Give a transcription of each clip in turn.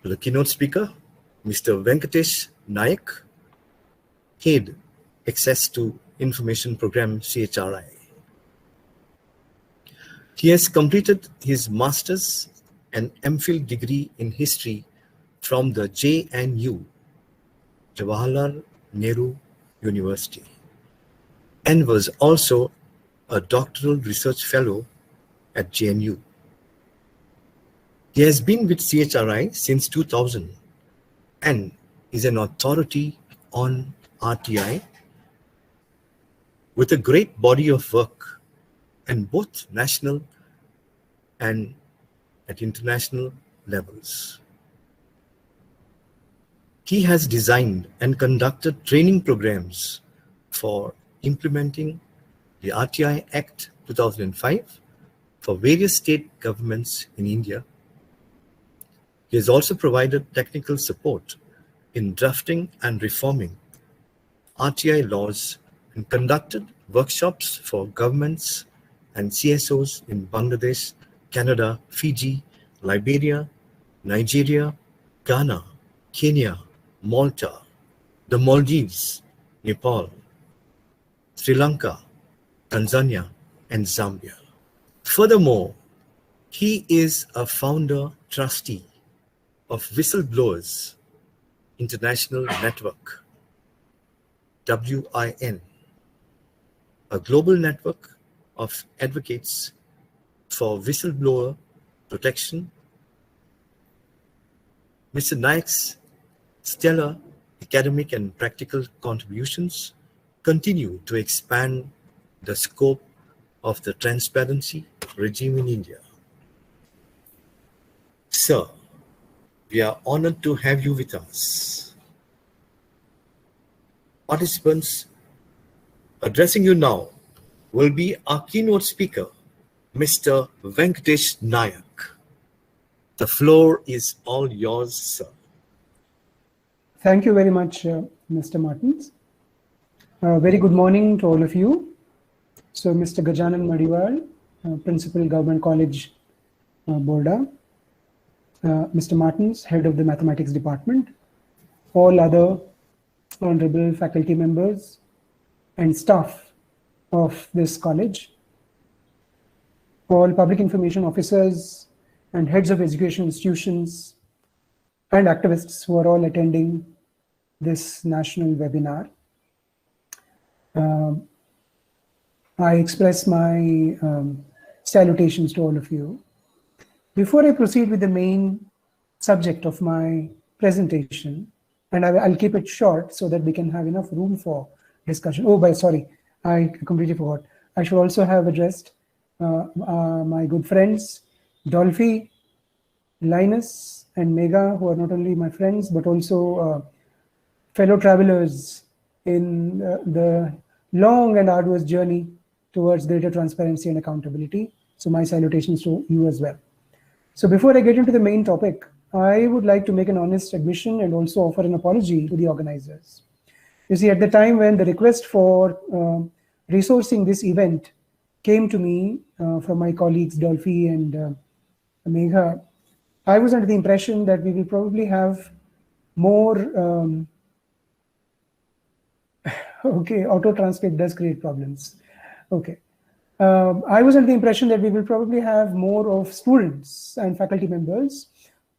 To the keynote speaker, Mr. Venkatesh Nayak, Head, Access to Information Program, CHRI. He has completed his Master's and MPhil degree in History from the JNU, Jawaharlal Nehru University, and was also a doctoral research fellow at JNU. He has been with CHRI since 2000 and is an authority on RTI with a great body of work in both national and at international levels. He has designed and conducted training programs for implementing the RTI Act 2005 for various state governments in India. He has also provided technical support in drafting and reforming RTI laws and conducted workshops for governments and CSOs in Bangladesh, Canada, Fiji, Liberia, Nigeria, Ghana, Kenya, Malta, the Maldives, Nepal, Sri Lanka, Tanzania, and Zambia. Furthermore, he is a founder trustee of Whistleblowers International Network, WIN, a global network of advocates for whistleblower protection. Mr. Nayak's stellar academic and practical contributions continue to expand the scope of the transparency regime in India. Sir, we are honored to have you with us. Participants addressing you now will be our keynote speaker, Mr. Venkatesh Nayak. The floor is all yours, sir. Thank you very much, Mr. Martins. Very good morning to all of you. So, Mr. Gajanan Madiwal, Principal Government College, Borda, Mr. Martins, Head of the Mathematics Department, all other honorable faculty members and staff of this college, all public information officers and heads of education institutions and activists who are all attending this national webinar. I express my salutations to all of you. Before I proceed with the main subject of my presentation, and I'll keep it short so that we can have enough room for discussion. Sorry, I completely forgot. I should also have addressed my good friends, Dolphy, Linus, and Mega, who are not only my friends, but also fellow travelers in the long and arduous journey towards greater transparency and accountability. So my salutations to you as well. So before I get into the main topic, I would like to make an honest admission and also offer an apology to the organizers. You see, at the time when the request for resourcing this event came to me from my colleagues Dolphy and Megha, I was under the impression that we will probably have more, okay, auto-translate does create problems. Okay. I was under the impression that we will probably have more of students and faculty members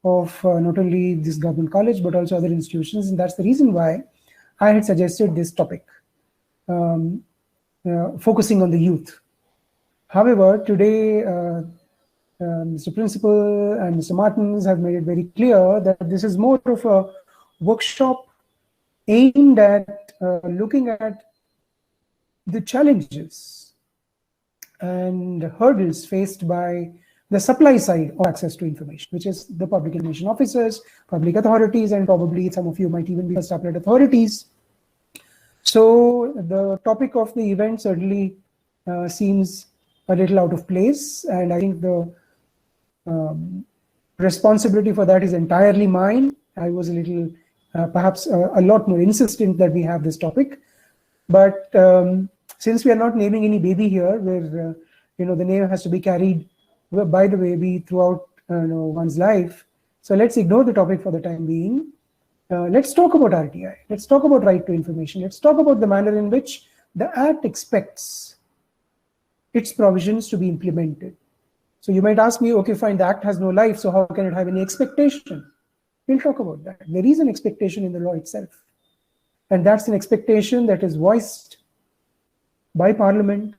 of not only this government college, but also other institutions. And that's the reason why I had suggested this topic, focusing on the youth. However, today, Mr. Principal and Mr. Martins have made it very clear that this is more of a workshop aimed at looking at the challenges and hurdles faced by the supply side of access to information, which is the public information officers, public authorities, and probably some of you might even be first appellate authorities. So the topic of the event certainly seems a little out of place, and I think the responsibility for that is entirely mine. I was a little, perhaps a lot more insistent that we have this topic, but since we are not naming any baby here, where the name has to be carried by the baby throughout one's life, So let's ignore the topic for the time being. Let's talk about RTI. Let's talk about right to information. Let's talk about the manner in which the Act expects its provisions to be implemented. So you might ask me, okay, fine, the Act has no life, so how can it have any expectation? We'll talk about that. There is an expectation in the law itself. And that's an expectation that is voiced by Parliament,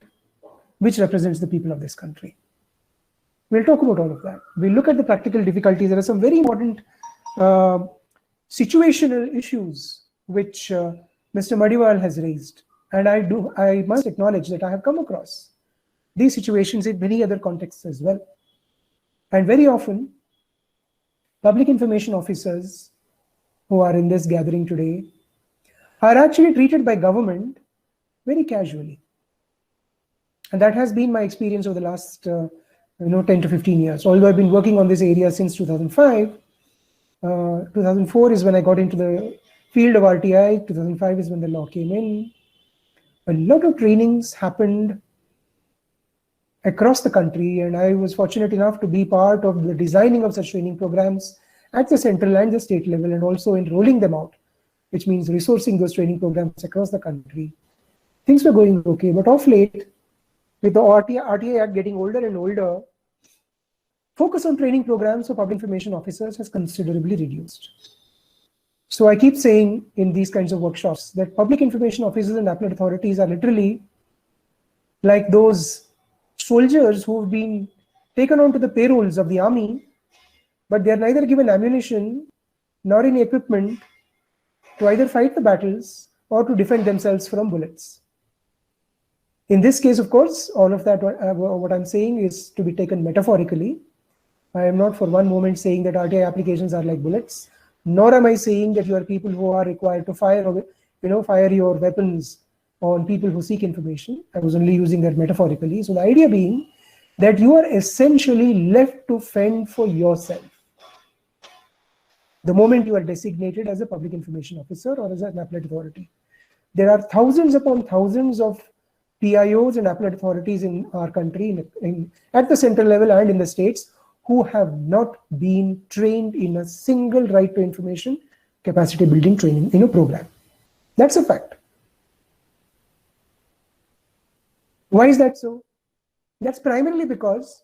which represents the people of this country. We'll talk about all of that. We'll look at the practical difficulties. There are some very important situational issues which Mr. Madiwal has raised. And I must acknowledge that I have come across these situations in many other contexts as well. And very often, public information officers who are in this gathering today are actually treated by government very casually. And that has been my experience over the last 10 to 15 years. Although I've been working on this area since 2005, 2004 is when I got into the field of RTI, 2005 is when the law came in. A lot of trainings happened across the country, and I was fortunate enough to be part of the designing of such training programs at the central and the state level, and also in rolling them out, which means resourcing those training programs across the country. Things were going okay, but of late, with the RTI Act getting older and older, focus on training programs for public information officers has considerably reduced. So I keep saying in these kinds of workshops that public information officers and appellate authorities are literally like those soldiers who have been taken onto the payrolls of the army, but they are neither given ammunition nor any equipment to either fight the battles or to defend themselves from bullets. In this case, of course, all of that, what I'm saying is to be taken metaphorically. I am not for one moment saying that RTI applications are like bullets, nor am I saying that you are people who are required to fire your weapons on people who seek information. I was only using that metaphorically. So the idea being that you are essentially left to fend for yourself the moment you are designated as a public information officer or as an appellate authority. There are thousands upon thousands of PIOs and appellate authorities in our country, at the central level and in the states, who have not been trained in a single right to information capacity building training in a program. That's a fact. Why is that so? That's primarily because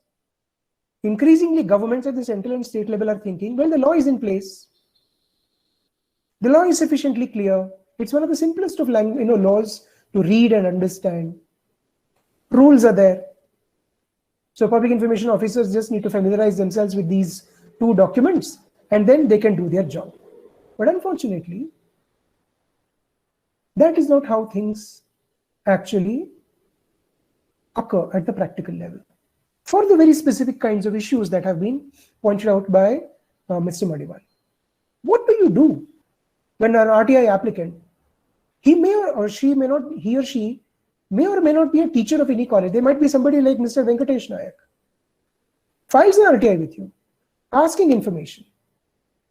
increasingly governments at the central and state level are thinking, well, the law is in place. The law is sufficiently clear. It's one of the simplest of laws to read and understand. Rules are there. So public information officers just need to familiarize themselves with these two documents and then they can do their job. But unfortunately, that is not how things actually occur at the practical level for the very specific kinds of issues that have been pointed out by Mr. Madiwal. What do you do when an RTI applicant, he or she may not be a teacher of any college. There might be somebody like Mr. Venkatesh Nayak, files an RTI with you, asking information.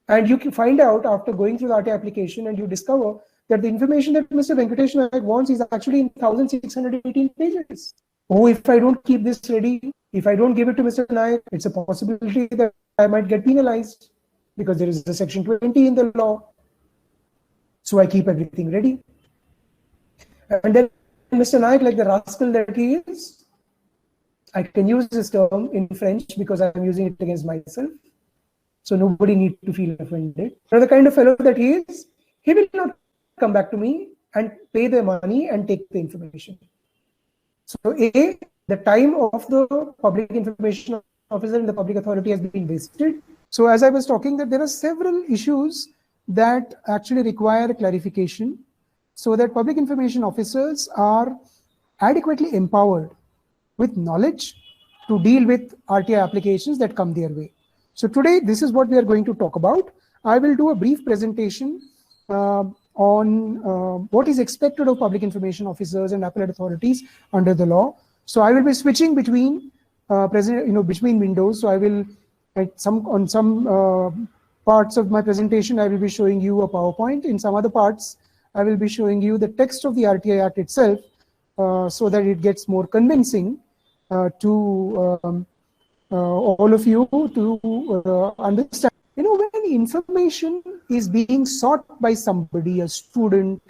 And you can find out after going through the RTI application and you discover that the information that Mr. Venkatesh Nayak wants is actually in 1,618 pages. Oh, if I don't keep this ready, if I don't give it to Mr. Nayak, it's a possibility that I might get penalized because there is a section 20 in the law. So I keep everything ready. And then Mr. Nayak, like the rascal that he is, I can use this term in French because I'm using it against myself. So nobody needs to feel offended. Now, the kind of fellow that he is, he will not come back to me and pay the money and take the information. So A, the time of the public information officer and the public authority has been wasted. So as I was talking, that there are several issues that actually require clarification so that public information officers are adequately empowered with knowledge to deal with RTI applications that come their way. So today, this is what we are going to talk about. I will do a brief presentation on what is expected of public information officers and appellate authorities under the law. So I will be switching between between windows. So I will on some parts of my presentation, I will be showing you a PowerPoint. In some other parts, I will be showing you the text of the RTI Act itself, so that it gets more convincing to all of you to understand. When information is being sought by somebody, a student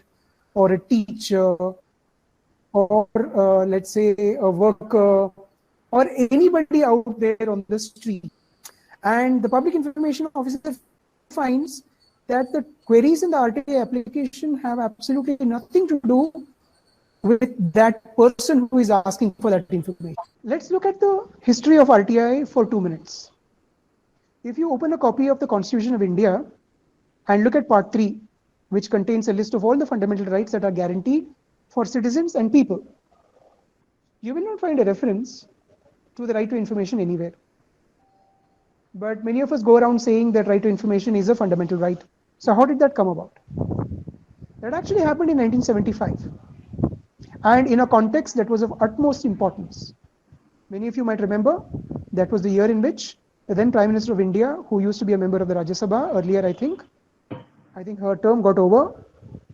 or a teacher, or let's say a worker, or anybody out there on the street, and the public information officer finds that the queries in the RTI application have absolutely nothing to do with that person who is asking for that information. Let's look at the history of RTI for 2 minutes. If you open a copy of the Constitution of India and look at Part 3, which contains a list of all the fundamental rights that are guaranteed for citizens and people, you will not find a reference to the right to information anywhere. But many of us go around saying that right to information is a fundamental right. So how did that come about? That actually happened in 1975, and in a context that was of utmost importance. Many of you might remember that was the year in which the then Prime Minister of India, who used to be a member of the Rajya Sabha earlier, I think her term got over.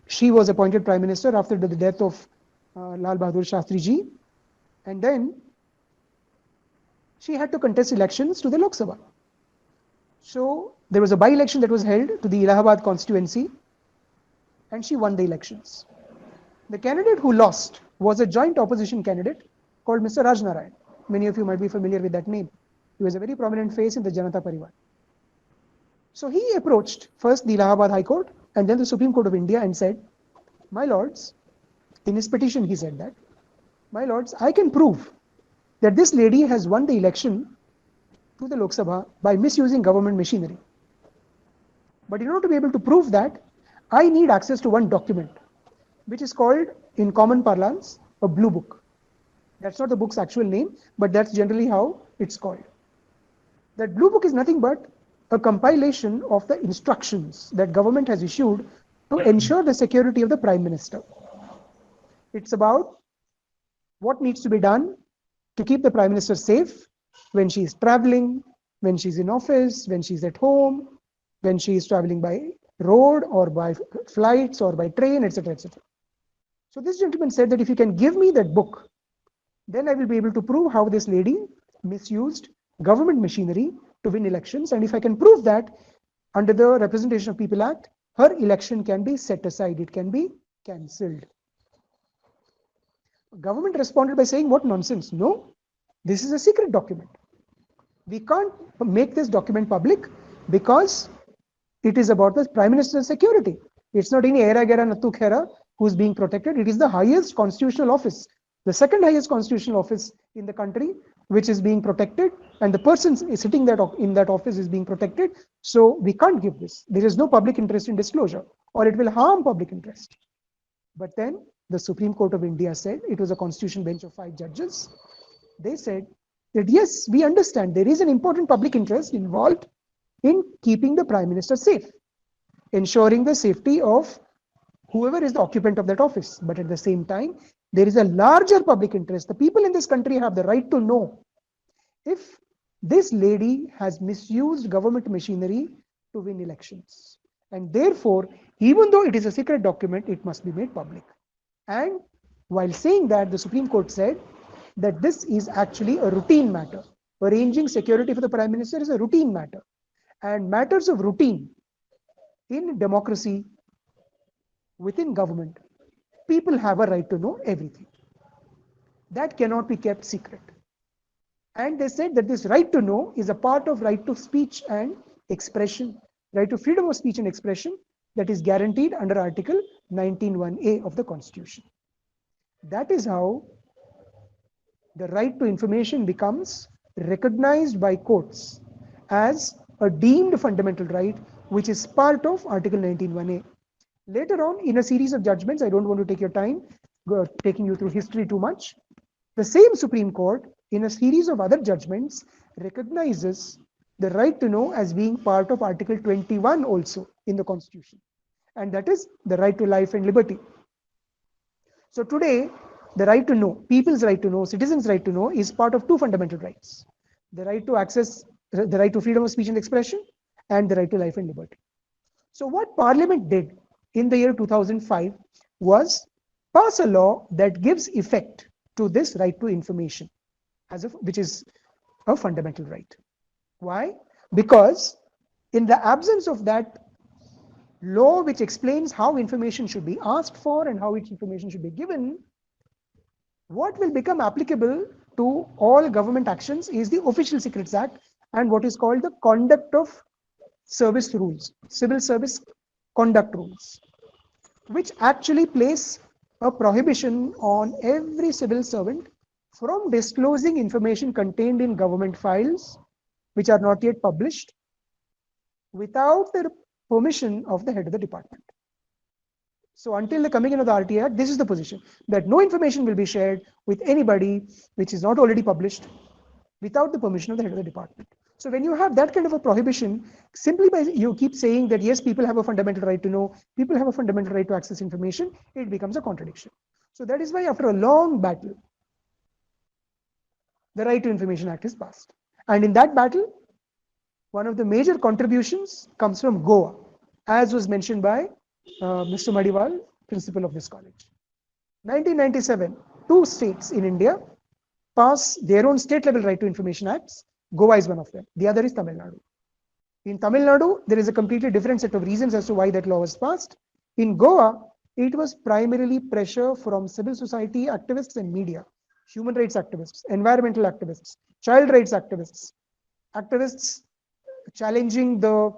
She was appointed Prime Minister after the death of Lal Bahadur Shastri ji, and then she had to contest elections to the Lok Sabha. So there was a by-election that was held to the Allahabad constituency, and she won the elections. The candidate who lost was a joint opposition candidate called Mr. Raj Narayan. Many of you might be familiar with that name. He was a very prominent face in the Janata Parivar. So he approached first the Allahabad High Court and then the Supreme Court of India and said, "My lords," in his petition he said that, "My lords, I can prove that this lady has won the election to the Lok Sabha by misusing government machinery. But in order to be able to prove that, I need access to one document, which is called, in common parlance, a blue book." That's not the book's actual name, but that's generally how it's called. That blue book is nothing but a compilation of the instructions that government has issued to ensure the security of the Prime Minister. It's about what needs to be done to keep the Prime Minister safe when she is traveling, when she's in office, when she's at home, when she is traveling by road or by flights or by train, etc., etc. So this gentleman said that if you can give me that book, then I will be able to prove how this lady misused government machinery to win elections. And if I can prove that, under the Representation of People Act, her election can be set aside, it can be cancelled. Government responded by saying, "What nonsense? No, this is a secret document. We can't make this document public because it is about the Prime Minister's security. It's not any Era Gera Nattu Khera who's being protected. It is the highest constitutional office, the second highest constitutional office in the country, which is being protected, and the person sitting in that office is being protected. So we can't give this. There is no public interest in disclosure, or it will harm public interest." But then the Supreme Court of India said, it was a constitutional bench of 5 judges. They said that yes, we understand there is an important public interest involved in keeping the Prime Minister safe, ensuring the safety of whoever is the occupant of that office. But at the same time, there is a larger public interest. The people in this country have the right to know if this lady has misused government machinery to win elections. And therefore, even though it is a secret document, it must be made public. And while saying that, the Supreme Court said that this is actually a routine matter. Arranging security for the Prime Minister is a routine matter. And matters of routine in democracy, within government, people have a right to know everything. That cannot be kept secret. And they said that this right to know is a part of right to speech and expression, right to freedom of speech and expression that is guaranteed under Article 19(1)(a) of the Constitution. That is how the right to information becomes recognized by courts as a deemed fundamental right, which is part of Article 19(1)(a). Later on, in a series of judgments, I don't want to take your time taking you through history too much, the same Supreme Court, in a series of other judgments, recognizes the right to know as being part of Article 21 also in the Constitution. And that is the right to life and liberty. So today, the right to know, people's right to know, citizens' right to know is part of 2 fundamental rights. The right to access, the right to freedom of speech and expression, and the right to life and liberty. So what Parliament did in the year 2005 was pass a law that gives effect to this right to information, which is a fundamental right. Why? Because in the absence of that law which explains how information should be asked for and how information should be given, what will become applicable to all government actions is the Official Secrets Act and what is called the Conduct of Service Rules, Civil Service Conduct Rules, which actually place a prohibition on every civil servant from disclosing information contained in government files which are not yet published without the permission of the head of the department. So until the coming in of the RTA Act, this is the position, that no information will be shared with anybody which is not already published without the permission of the head of the department. So when you have that kind of a prohibition, simply by you keep saying that yes, people have a fundamental right to know, people have a fundamental right to access information, it becomes a contradiction. So that is why after a long battle, the Right to Information Act is passed. And in that battle, one of the major contributions comes from Goa, as was mentioned by Mr. Madiwal, principal of this college. 1997, 2 states in India pass their own state level Right to Information Acts. Goa is one of them. The other is Tamil Nadu. In Tamil Nadu, there is a completely different set of reasons as to why that law was passed. In Goa, it was primarily pressure from civil society activists and media, human rights activists, environmental activists, child rights activists, activists challenging the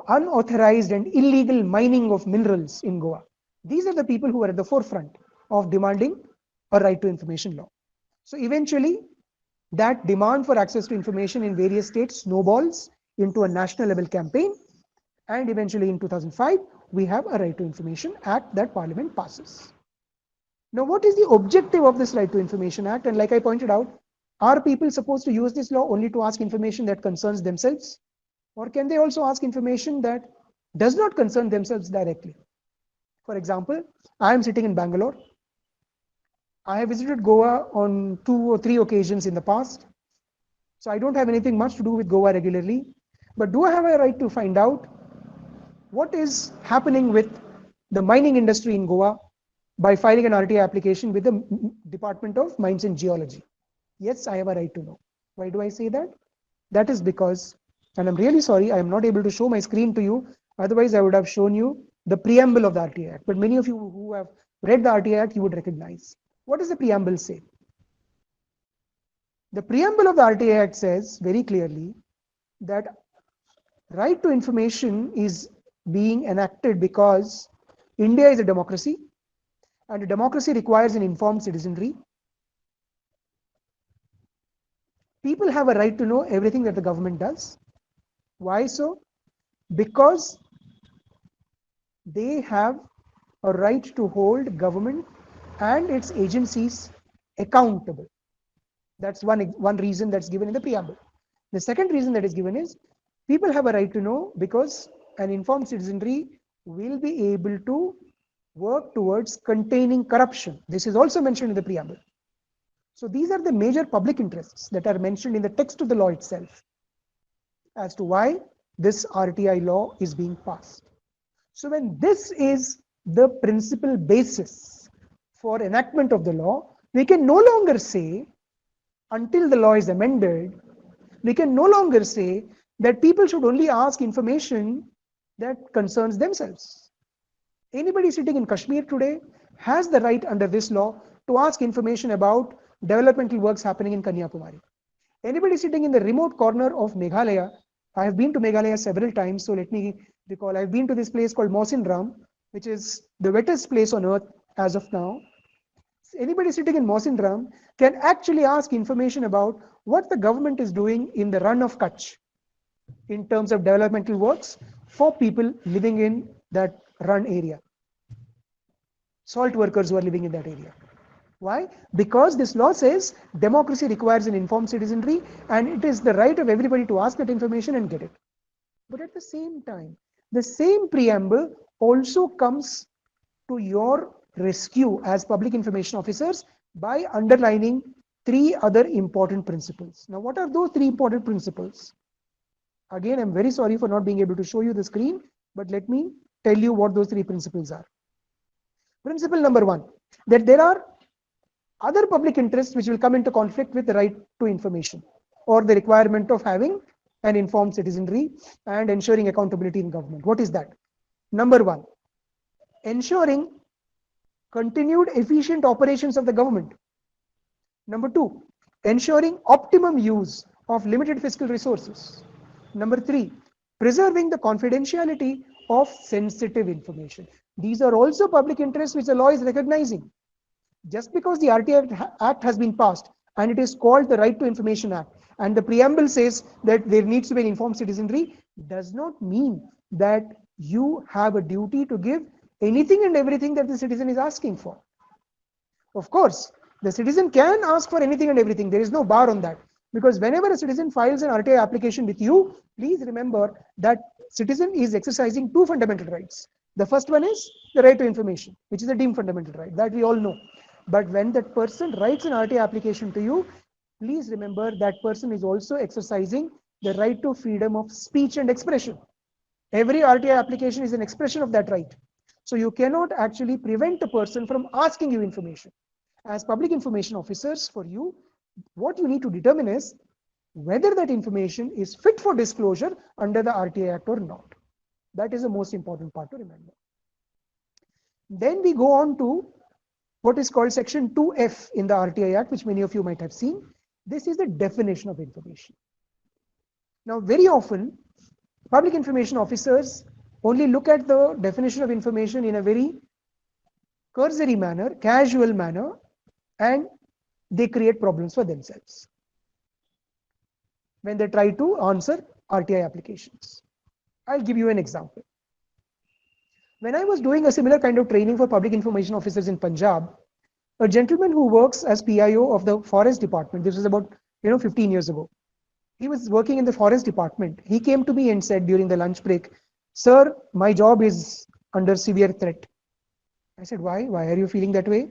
unauthorized and illegal mining of minerals in Goa. These are the people who are at the forefront of demanding a right to information law. So eventually, that demand for access to information in various states snowballs into a national level campaign. And eventually in 2005, we have a Right to Information Act that Parliament passes. Now, what is the objective of this Right to Information Act? And like I pointed out, are people supposed to use this law only to ask information that concerns themselves? Or can they also ask information that does not concern themselves directly? For example, I am sitting in Bangalore. I have visited Goa on 2 or 3 occasions in the past. So I don't have anything much to do with Goa regularly. But do I have a right to find out what is happening with the mining industry in Goa by filing an RTA application with the Department of Mines and Geology? Yes, I have a right to know. Why do I say that? That is because, and I'm really sorry, I am not able to show my screen to you. Otherwise, I would have shown you the preamble of the RTA Act. But many of you who have read the RTA Act, you would recognize. What does the preamble say? The preamble of the RTA Act says very clearly that right to information is being enacted because India is a democracy, and a democracy requires an informed citizenry. People have a right to know everything that the government does. Why so? Because they have a right to hold government and its agencies accountable. That's one reason that's given in the preamble. The second reason that is given is people have a right to know because an informed citizenry will be able to work towards containing corruption. This is also mentioned in the preamble. So these are the major public interests that are mentioned in the text of the law itself as to why this RTI law is being passed. So when this is the principal basis for enactment of the law, we can no longer say, until the law is amended, we can no longer say that people should only ask information that concerns themselves. Anybody sitting in Kashmir today has the right under this law to ask information about developmental works happening in Kanyakumari. Anybody sitting in the remote corner of Meghalaya, I have been to Meghalaya several times, so let me recall, I've been to this place called Mawsynram, which is the wettest place on earth as of now. Anybody sitting in Mawsynram can actually ask information about what the government is doing in the run of Kutch in terms of developmental works for people living in that run area. Salt workers who are living in that area. Why? Because this law says democracy requires an informed citizenry and it is the right of everybody to ask that information and get it. But at the same time, the same preamble also comes to your rescue as public information officers by underlining 3 other important principles. Now, what are those 3 important principles? Again, I'm very sorry for not being able to show you the screen, but let me tell you what those 3 principles are. Principle number 1, that there are other public interests which will come into conflict with the right to information or the requirement of having and informed citizenry and ensuring accountability in government. What is that? Number one, ensuring continued efficient operations of the government. Number two, ensuring optimum use of limited fiscal resources. Number three, preserving the confidentiality of sensitive information. These are also public interests which the law is recognizing. Just because the RTI Act has been passed and it is called the Right to Information Act, and the preamble says that there needs to be an informed citizenry, does not mean that you have a duty to give anything and everything that the citizen is asking for. Of course, the citizen can ask for anything and everything. There is no bar on that. Because whenever a citizen files an RTI application with you, please remember that citizen is exercising two fundamental rights. The first one is the right to information, which is a deemed fundamental right, that we all know. But when that person writes an RTI application to you, please remember that person is also exercising the right to freedom of speech and expression. Every RTI application is an expression of that right. So you cannot actually prevent a person from asking you information. As public information officers, for you, what you need to determine is whether that information is fit for disclosure under the RTI Act or not. That is the most important part to remember. Then we go on to what is called Section 2F in the RTI Act, which many of you might have seen. This is the definition of information. Now, very often, public information officers only look at the definition of information in a very cursory manner, casual manner, and they create problems for themselves when they try to answer RTI applications. I'll give you an example. When I was doing a similar kind of training for public information officers in Punjab, a gentleman who works as PIO of the forest department, this was about 15 years ago. He was working in the forest department. He came to me and said during the lunch break, "Sir, my job is under severe threat." I said, "Why? Why are you feeling that way?"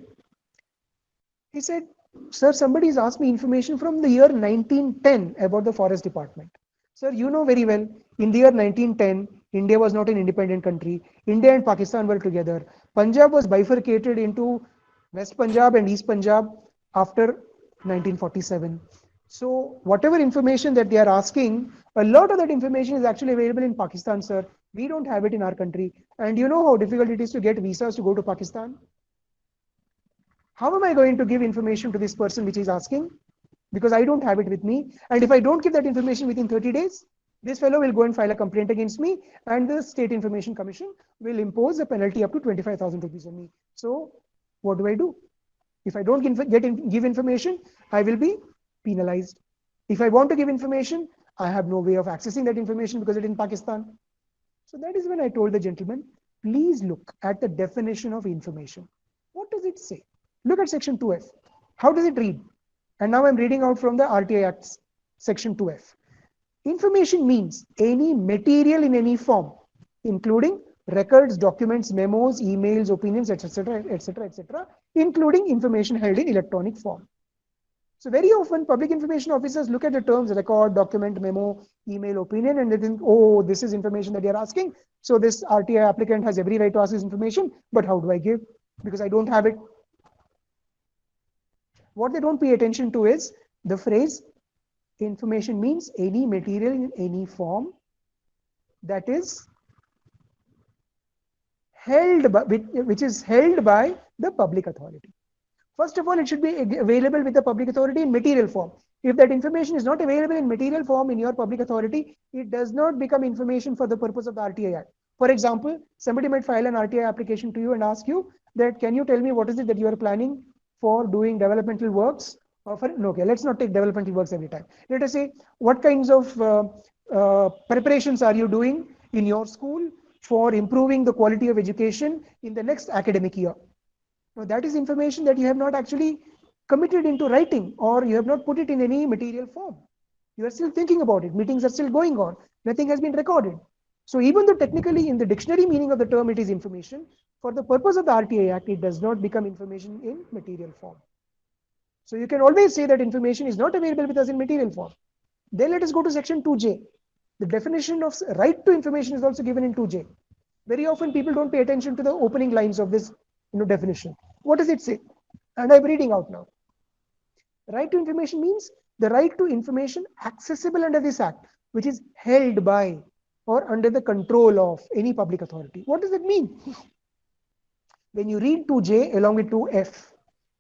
He said, "Sir, somebody has asked me information from the year 1910 about the forest department. Sir, you know very well, in the year 1910, India was not an independent country. India and Pakistan were together. Punjab was bifurcated into West Punjab and East Punjab after 1947. So whatever information that they are asking, a lot of that information is actually available in Pakistan, sir. We don't have it in our country. And you know how difficult it is to get visas to go to Pakistan? How am I going to give information to this person which is asking? Because I don't have it with me. And if I don't give that information within 30 days, this fellow will go and file a complaint against me, and the State Information Commission will impose a penalty up to 25,000 rupees on me. So what do? If I don't give information, I will be penalized. If I want to give information, I have no way of accessing that information because it is in Pakistan. So that is when I told the gentleman, please look at the definition of information. What does it say? Look at Section 2F. How does it read? And now I'm reading out from the RTI Act, Section 2F. Information means any material in any form, including records, documents, memos, emails, opinions, etc., etc., etc., including information held in electronic form. So very often public information officers look at the terms record, document, memo, email, opinion, and they think, oh, this is information that you're asking. So this RTI applicant has every right to ask this information, but how do I give? Because I don't have it. What they don't pay attention to is the phrase information means any material in any form that is held by, which is held by the public authority. First of all, it should be available with the public authority in material form. If that information is not available in material form in your public authority, it does not become information for the purpose of the RTI Act. For example, somebody might file an RTI application to you and ask you that, can you tell me what is it that you are planning for doing developmental works? Okay, let's not take developmental works every time. Let us say, what kinds of preparations are you doing in your school for improving the quality of education in the next academic year? Now, that is information that you have not actually committed into writing, or you have not put it in any material form. You are still thinking about it. Meetings are still going on. Nothing has been recorded. So even though technically in the dictionary meaning of the term it is information, for the purpose of the RTI Act, it does not become information in material form. So you can always say that information is not available with us in material form. Then let us go to Section 2J. The definition of right to information is also given in 2J. Very often people don't pay attention to the opening lines of this definition. What does it say? And I'm reading out now. Right to information means the right to information accessible under this Act which is held by or under the control of any public authority. What does that mean? When you read 2J along with 2F,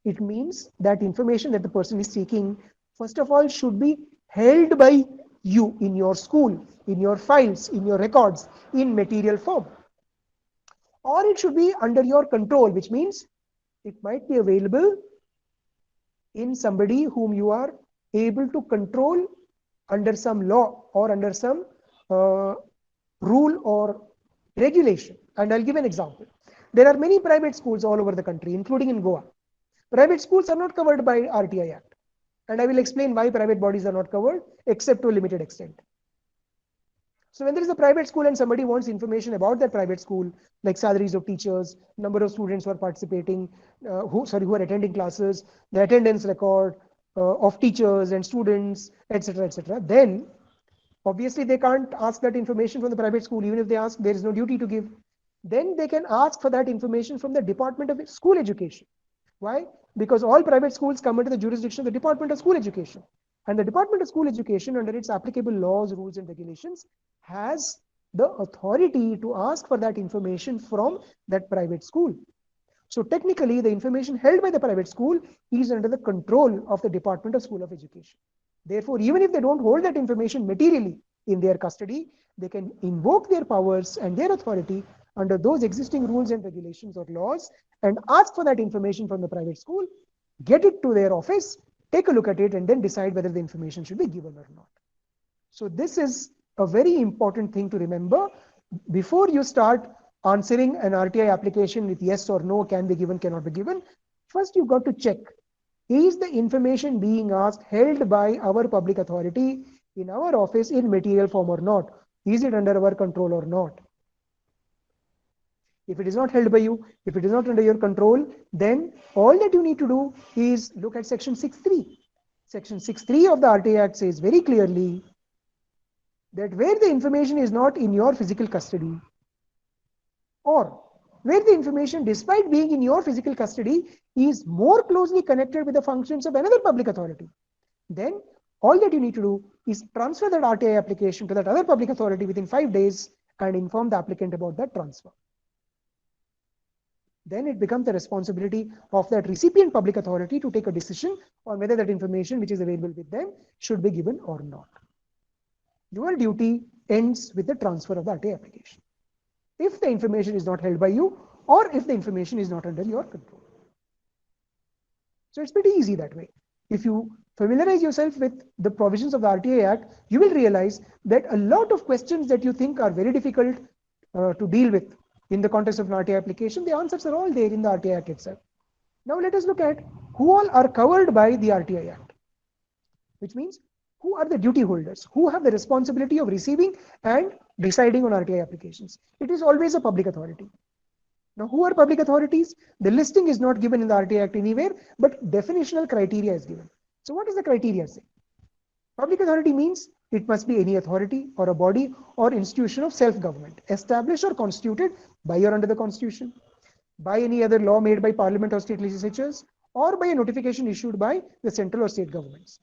it means that information that the person is seeking, first of all, should be held by you in your school, in your files, in your records, in material form. Or it should be under your control, which means it might be available in somebody whom you are able to control under some law or under some rule or regulation. And I'll give an example. There are many private schools all over the country, including in Goa. Private schools are not covered by RTI Act. And I will explain why private bodies are not covered, except to a limited extent. So when there is a private school and somebody wants information about that private school, like salaries of teachers, number of students who are participating, who are attending classes, the attendance record of teachers and students, etc., then obviously they can't ask that information from the private school. Even if they ask, there is no duty to give. Then they can ask for that information from the Department of School Education. Why? Because all private schools come under the jurisdiction of the Department of School Education. And the Department of School Education, under its applicable laws, rules, and regulations, has the authority to ask for that information from that private school. So technically, the information held by the private school is under the control of the Department of School of Education. Therefore, even if they don't hold that information materially in their custody, they can invoke their powers and their authority under those existing rules and regulations or laws and ask for that information from the private school, get it to their office, take a look at it, and then decide whether the information should be given or not. So this is a very important thing to remember. Before you start answering an RTI application with yes or no, can be given, cannot be given, first you've got to check, is the information being asked held by our public authority in our office in material form or not? Is it under our control or not? If it is not held by you, if it is not under your control, then all that you need to do is look at section 6.3. Section 6.3 of the RTI Act says very clearly that where the information is not in your physical custody, or where the information, despite being in your physical custody, is more closely connected with the functions of another public authority, then all that you need to do is transfer that RTI application to that other public authority within 5 days and inform the applicant about that transfer. Then it becomes the responsibility of that recipient public authority to take a decision on whether that information which is available with them should be given or not. Your duty ends with the transfer of the RTI application, if the information is not held by you or if the information is not under your control. So it's pretty easy that way. If you familiarize yourself with the provisions of the RTI Act, you will realize that a lot of questions that you think are very difficult to deal with in the context of an RTI application, the answers are all there in the RTI Act itself. Now let us look at who all are covered by the RTI Act, which means who are the duty holders, who have the responsibility of receiving and deciding on RTI applications. It is always a public authority. Now, who are public authorities? The listing is not given in the RTI Act anywhere, but definitional criteria is given. So what does the criteria say? Public authority means it must be any authority or a body or institution of self-government, established or constituted by or under the Constitution, by any other law made by Parliament or state legislatures, or by a notification issued by the central or state governments.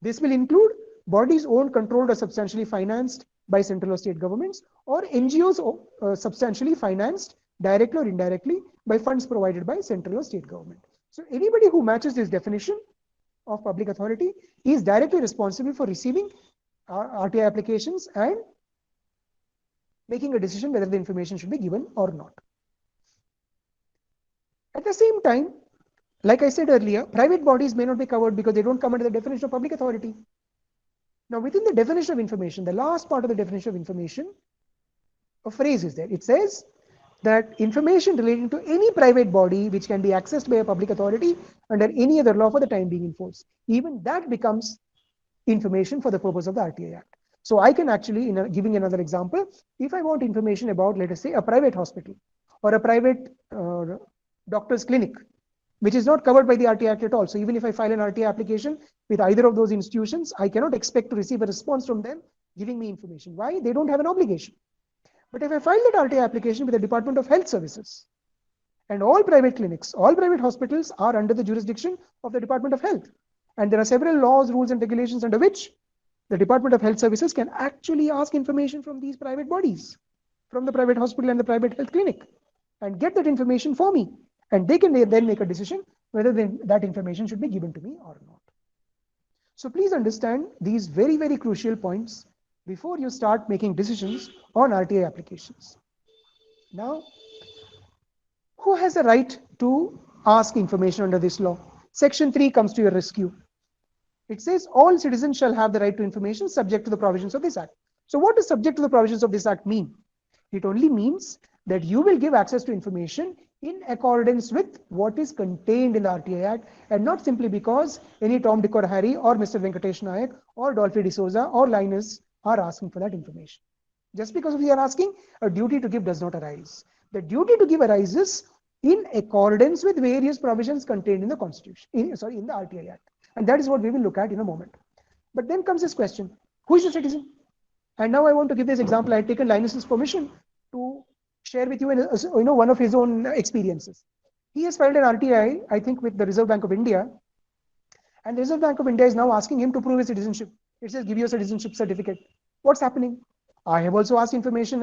This will include bodies owned, controlled, or substantially financed by central or state governments, or NGOs substantially financed directly or indirectly by funds provided by central or state government. So anybody who matches this definition of public authority is directly responsible for receiving RTI applications and making a decision whether the information should be given or not. At the same time, like I said earlier, private bodies may not be covered because they don't come under the definition of public authority. Now, within the definition of information, the last part of the definition of information, a phrase is there. It says that information relating to any private body which can be accessed by a public authority under any other law for the time being in force, even that becomes information for the purpose of the RTI Act. So I can actually, giving another example, if I want information about, let us say, a private hospital or a private doctor's clinic, which is not covered by the RTI Act at all. So even if I file an RTI application with either of those institutions, I cannot expect to receive a response from them giving me information. Why? They don't have an obligation. But if I file that RTI application with the Department of Health Services, and all private clinics, all private hospitals are under the jurisdiction of the Department of Health, and there are several laws, rules, and regulations under which the Department of Health Services can actually ask information from these private bodies, from the private hospital and the private health clinic, and get that information for me. And they can then make a decision whether that information should be given to me or not. So please understand these very, very crucial points before you start making decisions on RTI applications. Now, who has the right to ask information under this law? Section 3 comes to your rescue. It says all citizens shall have the right to information subject to the provisions of this Act. So what does subject to the provisions of this Act mean? It only means that you will give access to information in accordance with what is contained in the RTI Act, and not simply because any Tom, Dick or Harry or Mr. Venkatesh Nayak or Dolphy D'Souza or Linus are asking for that information. Just because we are asking, a duty to give does not arise. The duty to give arises in accordance with various provisions contained in the Constitution, in the RTI Act. And that is what we will look at in a moment. But then comes this question, who is a citizen? And now I want to give this example. I had taken Linus's permission to share with you, one of his own experiences. He has filed an RTI, I think, with the Reserve Bank of India. And the Reserve Bank of India is now asking him to prove his citizenship. It says, give your citizenship certificate. What's happening? I have also asked information,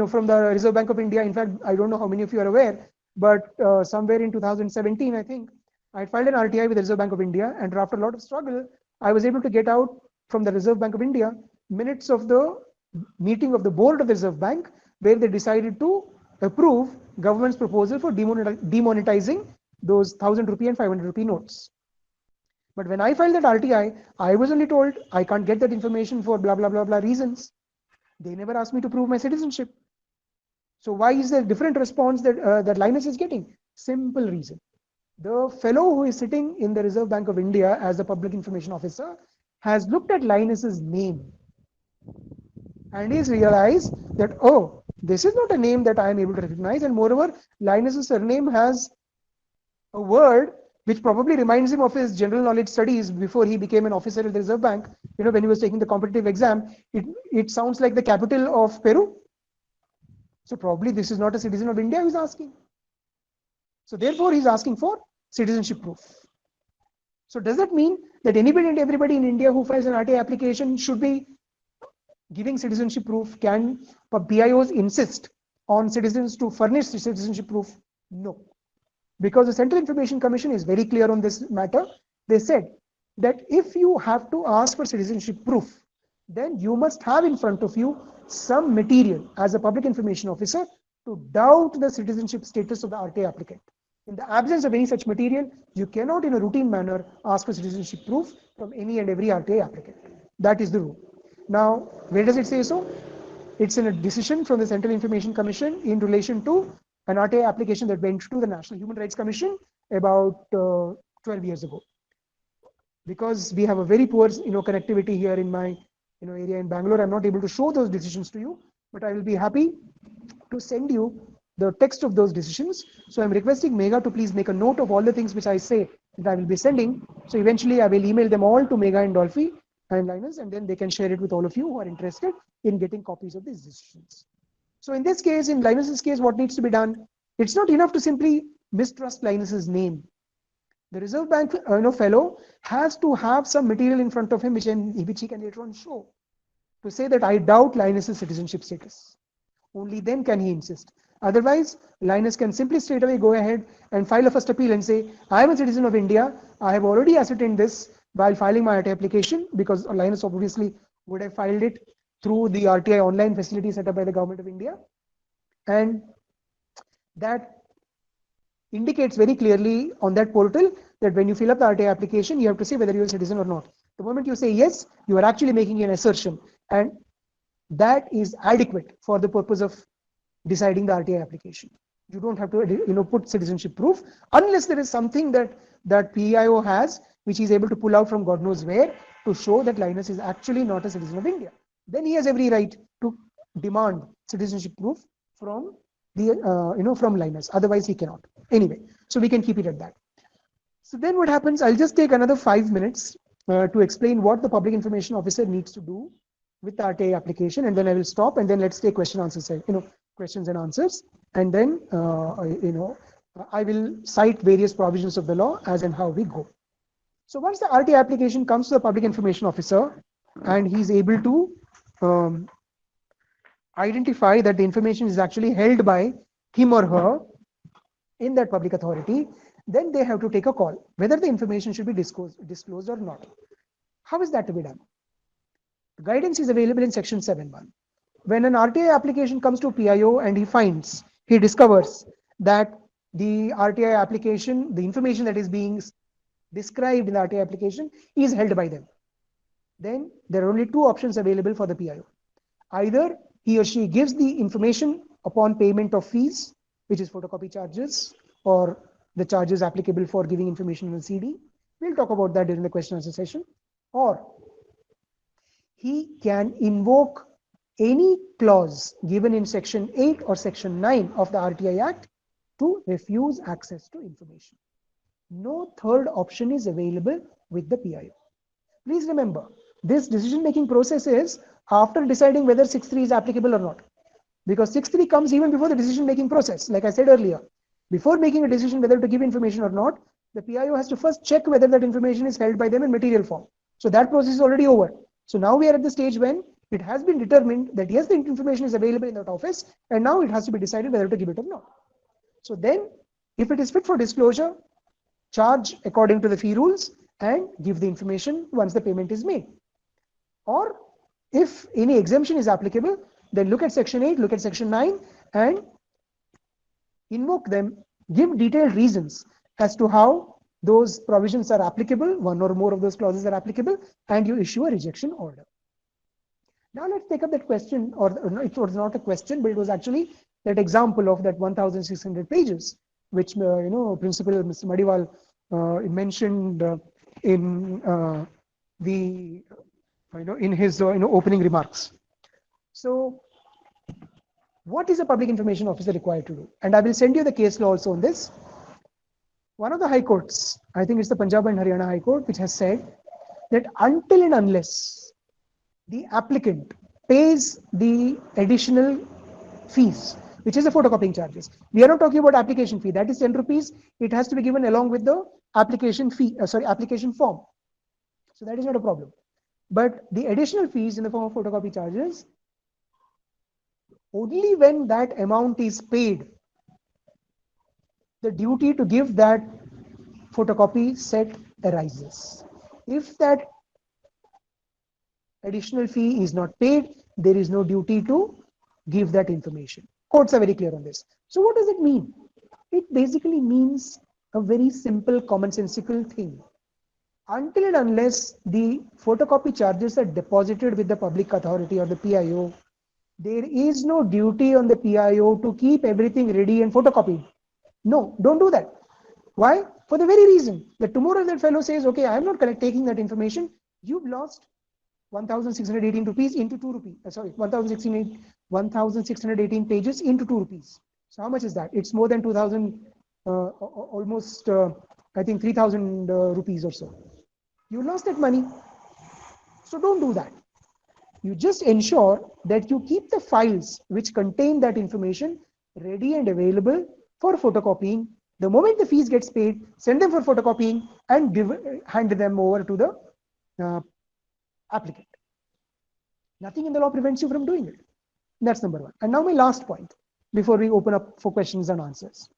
from the Reserve Bank of India. In fact, I don't know how many of you are aware, but somewhere in 2017, I think, I filed an RTI with the Reserve Bank of India, and after a lot of struggle, I was able to get out from the Reserve Bank of India minutes of the meeting of the board of the Reserve Bank, where they decided to approve government's proposal for demonetizing those 1,000 rupee and 500 rupee notes. But when I filed that RTI, I was only told I can't get that information for blah, blah, blah, blah reasons. They never asked me to prove my citizenship. So why is there a different response that Linus is getting? Simple reason. The fellow who is sitting in the Reserve Bank of India as the public information officer has looked at Linus's name and he's realized that, oh, this is not a name that I am able to recognize. And moreover, Linus's surname has a word which probably reminds him of his general knowledge studies before he became an officer at the Reserve Bank. When he was taking the competitive exam, it sounds like the capital of Peru. So probably this is not a citizen of India who is asking. So therefore, he's asking for citizenship proof. So does that mean that anybody and everybody in India who files an RTI application should be giving citizenship proof? Can PIOs insist on citizens to furnish citizenship proof? No. Because the Central Information Commission is very clear on this matter. They said that if you have to ask for citizenship proof, then you must have in front of you some material as a public information officer to doubt the citizenship status of the RTI applicant. In the absence of any such material, you cannot in a routine manner ask for citizenship proof from any and every RTI applicant. That is the rule. Now, where does it say so? It's in a decision from the Central Information Commission in relation to an RTI application that went to the National Human Rights Commission about 12 years ago. Because we have a very poor connectivity here in my area in Bangalore, I'm not able to show those decisions to you, but I will be happy to send you the text of those decisions. So I'm requesting Megha to please make a note of all the things which I say that I will be sending. So eventually I will email them all to Megha and Dolphy and Linus, and then they can share it with all of you who are interested in getting copies of these decisions. So in this case, in Linus's case, what needs to be done? It's not enough to simply mistrust Linus's name. The Reserve Bank fellow has to have some material in front of him which he can later on show to say that I doubt Linus's citizenship status. Only then can he insist. Otherwise, Linus can simply straight away go ahead and file a first appeal and say, I am a citizen of India. I have already ascertained this while filing my RTI application, because Linus obviously would have filed it through the RTI online facility set up by the Government of India. And that indicates very clearly on that portal that when you fill up the RTI application, you have to say whether you're a citizen or not. The moment you say yes, you are actually making an assertion, and that is adequate for the purpose of deciding the RTI application. You don't have to put citizenship proof unless there is something that PIO has which he is able to pull out from God knows where to show that Linus is actually not a citizen of India. Then he has every right to demand citizenship proof from the from Linus. Otherwise he cannot. Anyway, so we can keep it at that. So then what happens? I'll just take another 5 minutes to explain what the public information officer needs to do with the RTI application, and then I will stop, and then let's take questions and answers, and then I will cite various provisions of the law as and how we go. So once the RTI application comes to the public information officer, and he's able to identify that the information is actually held by him or her in that public authority, then they have to take a call whether the information should be disclosed or not. How is that to be done? Guidance is available in section 7.1. When an RTI application comes to PIO and he discovers that the RTI application, the information that is being described in the RTI application is held by them, then there are only two options available for the PIO. Either he or she gives the information upon payment of fees, which is photocopy charges or the charges applicable for giving information on CD. We'll talk about that during the question answer session. Or he can invoke any clause given in section 8 or section 9 of the RTI Act to refuse access to information. No third option is available with the PIO. Please remember, this decision-making process is after deciding whether 6.3 is applicable or not. Because 6.3 comes even before the decision-making process. Like I said earlier, before making a decision whether to give information or not, the PIO has to first check whether that information is held by them in material form. So that process is already over. So now we are at the stage when it has been determined that yes, the information is available in that office, and now it has to be decided whether to give it or not. So then, if it is fit for disclosure, charge according to the fee rules and give the information once the payment is made. Or if any exemption is applicable, then look at section 8, look at section 9 and invoke them, give detailed reasons as to how those provisions are applicable, one or more of those clauses are applicable, and you issue a rejection order. Now let's take up that question, or it was not a question, but it was actually that example of that 1,600 pages, which Principal Mr. Madiwal mentioned in the in his opening remarks. So, what is a public information officer required to do? And I will send you the case law also on this. One of the high courts, I think it's the Punjab and Haryana High Court, which has said that until and unless the applicant pays the additional fees, which is the photocopying charges. We are not talking about application fee. That is 10 rupees. It has to be given along with the application fee, application form. So that is not a problem. But the additional fees in the form of photocopy charges, only when that amount is paid, the duty to give that photocopy set arises. If that additional fee is not paid, there is no duty to give that information. Courts are very clear on this. So what does it mean? It basically means a very simple commonsensical thing. Until and unless the photocopy charges are deposited with the public authority or the PIO, there is no duty on the PIO to keep everything ready and photocopied. No, don't do that. Why? For the very reason that tomorrow that fellow says, okay, I am not taking that information, you've lost 1,618 rupees into 2 rupees. 1,618 pages into 2 rupees. So how much is that? It's more than 2,000, almost, I think 3,000 rupees or so. You lost that money. So don't do that. You just ensure that you keep the files which contain that information ready and available for photocopying. The moment the fees gets paid, send them for photocopying and hand them over to the applicant. Nothing in the law prevents you from doing it. That's number one. And now my last point before we open up for questions and answers.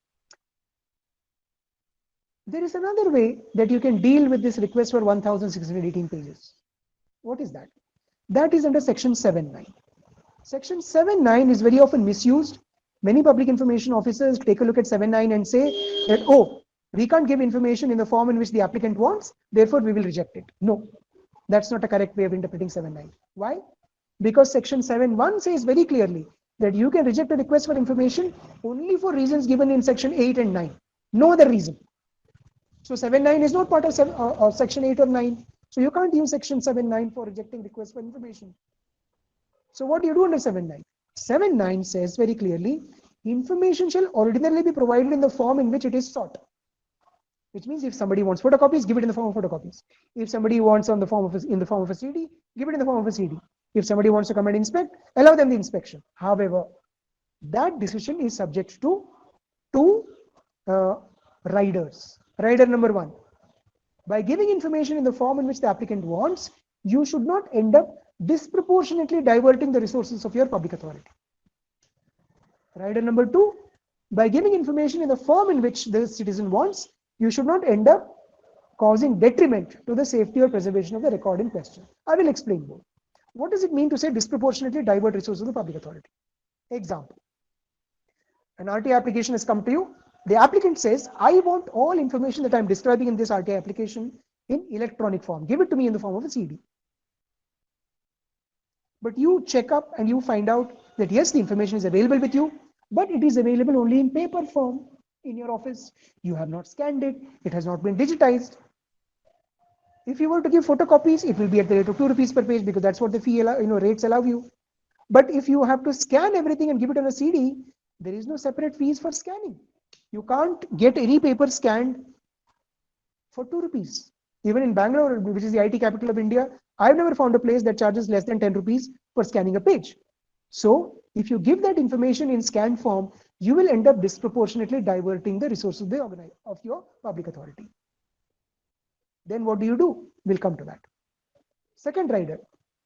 There is another way that you can deal with this request for 1,618 pages. What is that? That is under section 7.9. Section 7.9 is very often misused. Many public information officers take a look at 7.9 and say that, oh, we can't give information in the form in which the applicant wants, therefore we will reject it. No, that's not a correct way of interpreting 7.9. Why? Because section 7.1 says very clearly that you can reject a request for information only for reasons given in section 8 and 9. No other reason. So 7.9 is not part of section 8 or 9. So you can't use section 7.9 for rejecting requests for information. So what do you do under 7.9? 7.9 says very clearly, information shall ordinarily be provided in the form in which it is sought. Which means if somebody wants photocopies, give it in the form of photocopies. If somebody wants in the form of a CD, give it in the form of a CD. If somebody wants to come and inspect, allow them the inspection. However, that decision is subject to two riders. Rider number one, by giving information in the form in which the applicant wants, you should not end up disproportionately diverting the resources of your public authority. Rider number 2, by giving information in the form in which the citizen wants, you should not end up causing detriment to the safety or preservation of the record in question. I will explain more. What does it mean to say disproportionately divert resources of the public authority? Example. An RTA application has come to you. The applicant says, I want all information that I'm describing in this RTA application in electronic form. Give it to me in the form of a CD. But you check up and you find out that yes, the information is available with you, but it is available only in paper form in your office. You have not scanned it. It has not been digitized. If you were to give photocopies, it will be at the rate of 2 rupees per page because that's what the fee rates allow you. But if you have to scan everything and give it on a CD, there is no separate fees for scanning. You can't get any paper scanned for 2 rupees. Even in Bangalore, which is the IT capital of India, I've never found a place that charges less than 10 rupees for scanning a page. So if you give that information in scanned form, you will end up disproportionately diverting the resources of your public authority. Then what do? We'll come to that. Second rider,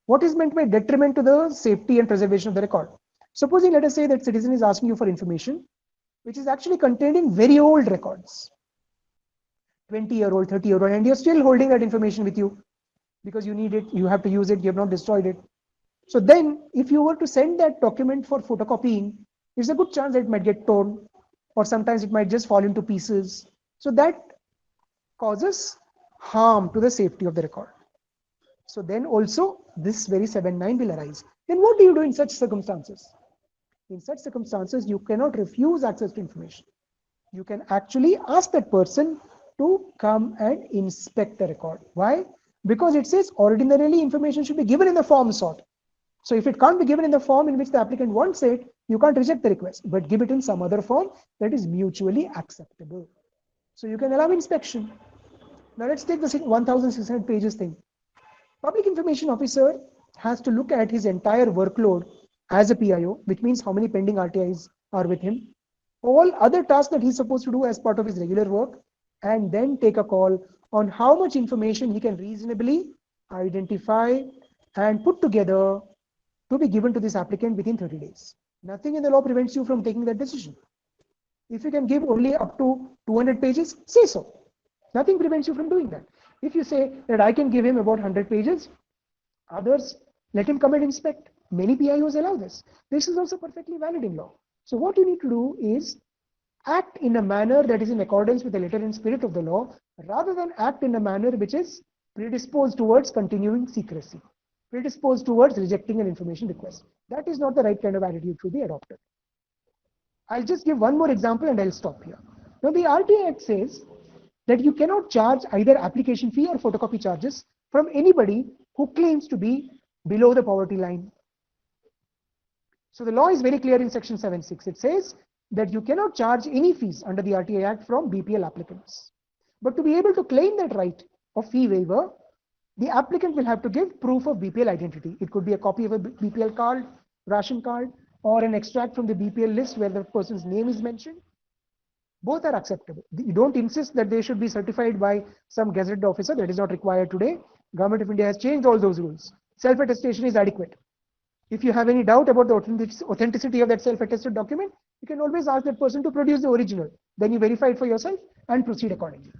what is meant by detriment to the safety and preservation of the record? Supposing, let us say that citizen is asking you for information, which is actually contained in very old records, 20-year-old, 30-year-old, and you're still holding that information with you because you need it, you have to use it, you have not destroyed it. So then, if you were to send that document for photocopying, there's a good chance that it might get torn, or sometimes it might just fall into pieces. So that causes harm to the safety of the record. So then also, this very 7.9 will arise. Then what do you do in such circumstances? In such circumstances, you cannot refuse access to information. You can actually ask that person to come and inspect the record. Why? Because it says ordinarily information should be given in the form sought. So if it can't be given in the form in which the applicant wants it, you can't reject the request, but give it in some other form that is mutually acceptable. So you can allow inspection. Now let's take the 1,600 pages thing. Public Information Officer has to look at his entire workload as a PIO, which means how many pending RTIs are with him, all other tasks that he's supposed to do as part of his regular work, and then take a call on how much information he can reasonably identify and put together to be given to this applicant within 30 days. Nothing in the law prevents you from taking that decision. If you can give only up to 200 pages, say so. Nothing prevents you from doing that. If you say that I can give him about 100 pages, others, let him come and inspect. Many PIOs allow this. This is also perfectly valid in law. So what you need to do is act in a manner that is in accordance with the letter and spirit of the law, rather than act in a manner which is predisposed towards continuing secrecy, predisposed towards rejecting an information request. That is not the right kind of attitude to be adopted. I'll just give one more example and I'll stop here. Now the RTA Act says that you cannot charge either application fee or photocopy charges from anybody who claims to be below the poverty line. So the law is very clear in section 7.6. It says that you cannot charge any fees under the RTA Act from BPL applicants. But to be able to claim that right of fee waiver, the applicant will have to give proof of BPL identity. It could be a copy of a BPL card, ration card, or an extract from the BPL list where the person's name is mentioned. Both are acceptable. You don't insist that they should be certified by some gazetted officer. That is not required today. Government of India has changed all those rules. Self-attestation is adequate. If you have any doubt about the authenticity of that self-attested document, you can always ask that person to produce the original. Then you verify it for yourself and proceed accordingly.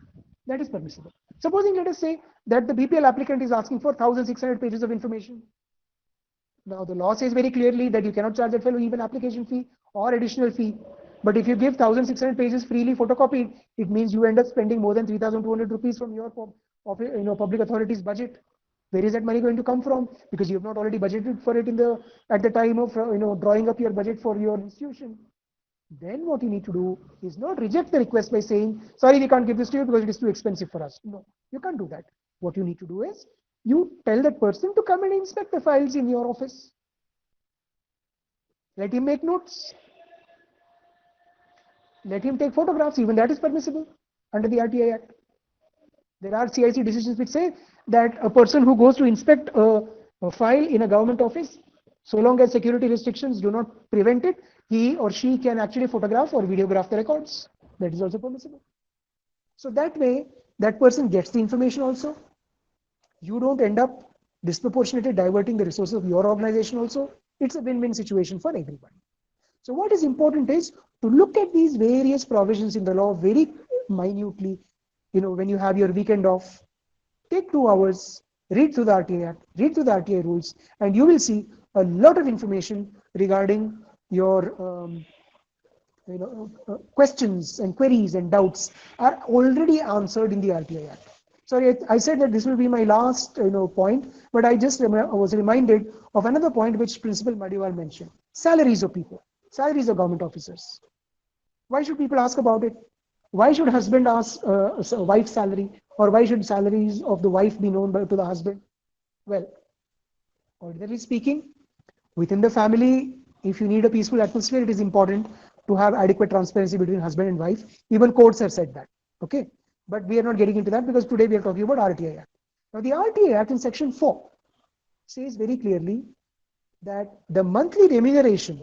That is permissible. Supposing, let us say that the BPL applicant is asking for 1,600 pages of information. Now the law says very clearly that you cannot charge that fellow even application fee or additional fee. But if you give 1,600 pages freely photocopied, it means you end up spending more than 3,200 rupees from your public authority's budget. Where is that money going to come from? Because you have not already budgeted for it at the time of drawing up your budget for your institution. Then what you need to do is not reject the request by saying, sorry, we can't give this to you because it is too expensive for us. No, you can't do that. What you need to do is you tell that person to come and inspect the files in your office. Let him make notes. Let him take photographs. Even that is permissible under the RTA Act. There are CIC decisions which say that a person who goes to inspect a file in a government office, so long as security restrictions do not prevent it, he or she can actually photograph or videograph the records. That is also permissible. So that way, that person gets the information also. You don't end up disproportionately diverting the resources of your organization also, it's a win-win situation for everybody. So what is important is to look at these various provisions in the law very minutely. When you have your weekend off, take 2 hours, read through the RTA Act, read through the RTA rules, and you will see a lot of information regarding your questions and queries and doubts are already answered in the RTA Act. Sorry, I said that this will be my last point, but I just was reminded of another point which Principal Madiwal mentioned: salaries of people, salaries of government officers. Why should people ask about it? Why should husband ask wife's salary, or why should salaries of the wife be known to the husband? Well, ordinarily speaking, within the family, if you need a peaceful atmosphere, it is important to have adequate transparency between husband and wife. Even courts have said that. Okay, but we are not getting into that because today we are talking about RTA Act. Now, the RTA Act in section 4 says very clearly that the monthly remuneration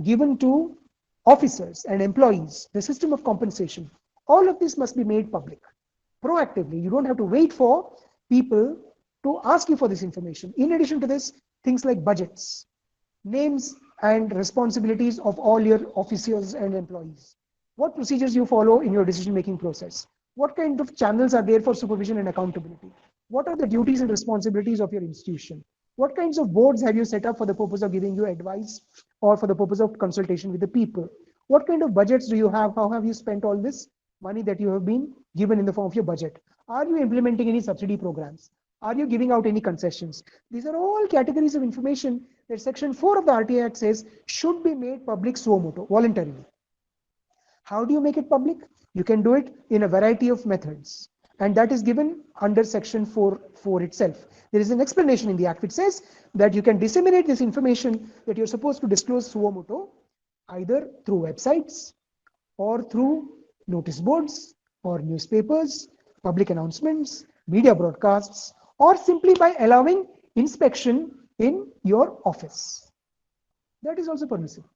given to officers and employees, the system of compensation, all of this must be made public proactively. You don't have to wait for people to ask you for this information. In addition to this, things like budgets, names and responsibilities of all your officers and employees, what procedures you follow in your decision-making process, what kind of channels are there for supervision and accountability, what are the duties and responsibilities of your institution, what kinds of boards have you set up for the purpose of giving you advice or for the purpose of consultation with the people, what kind of budgets do you have, how have you spent all this money that you have been given in the form of your budget, are you implementing any subsidy programs, are you giving out any concessions? These are all categories of information that section 4 of the RTA Act says should be made public suo motu, voluntarily. How do you make it public? You can do it in a variety of methods, and that is given under section 4 itself. There is an explanation in the Act which says that you can disseminate this information that you're supposed to disclose suo motu either through websites or through notice boards or newspapers, public announcements, media broadcasts, or simply by allowing inspection in your office. That is also permissible.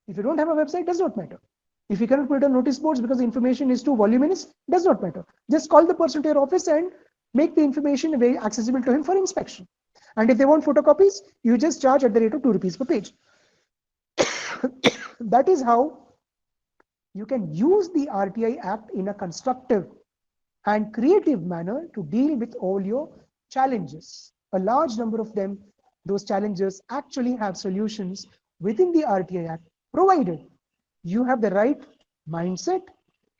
If you don't have a website, does not matter. If you cannot put it on notice boards because the information is too voluminous, does not matter. Just call the person to your office and make the information very accessible to him for inspection. And if they want photocopies, you just charge at the rate of 2 rupees per page. That is how you can use the RTI Act in a constructive and creative manner to deal with all your challenges. A large number of them, those challenges actually have solutions within the RTI Act, provided you have the right mindset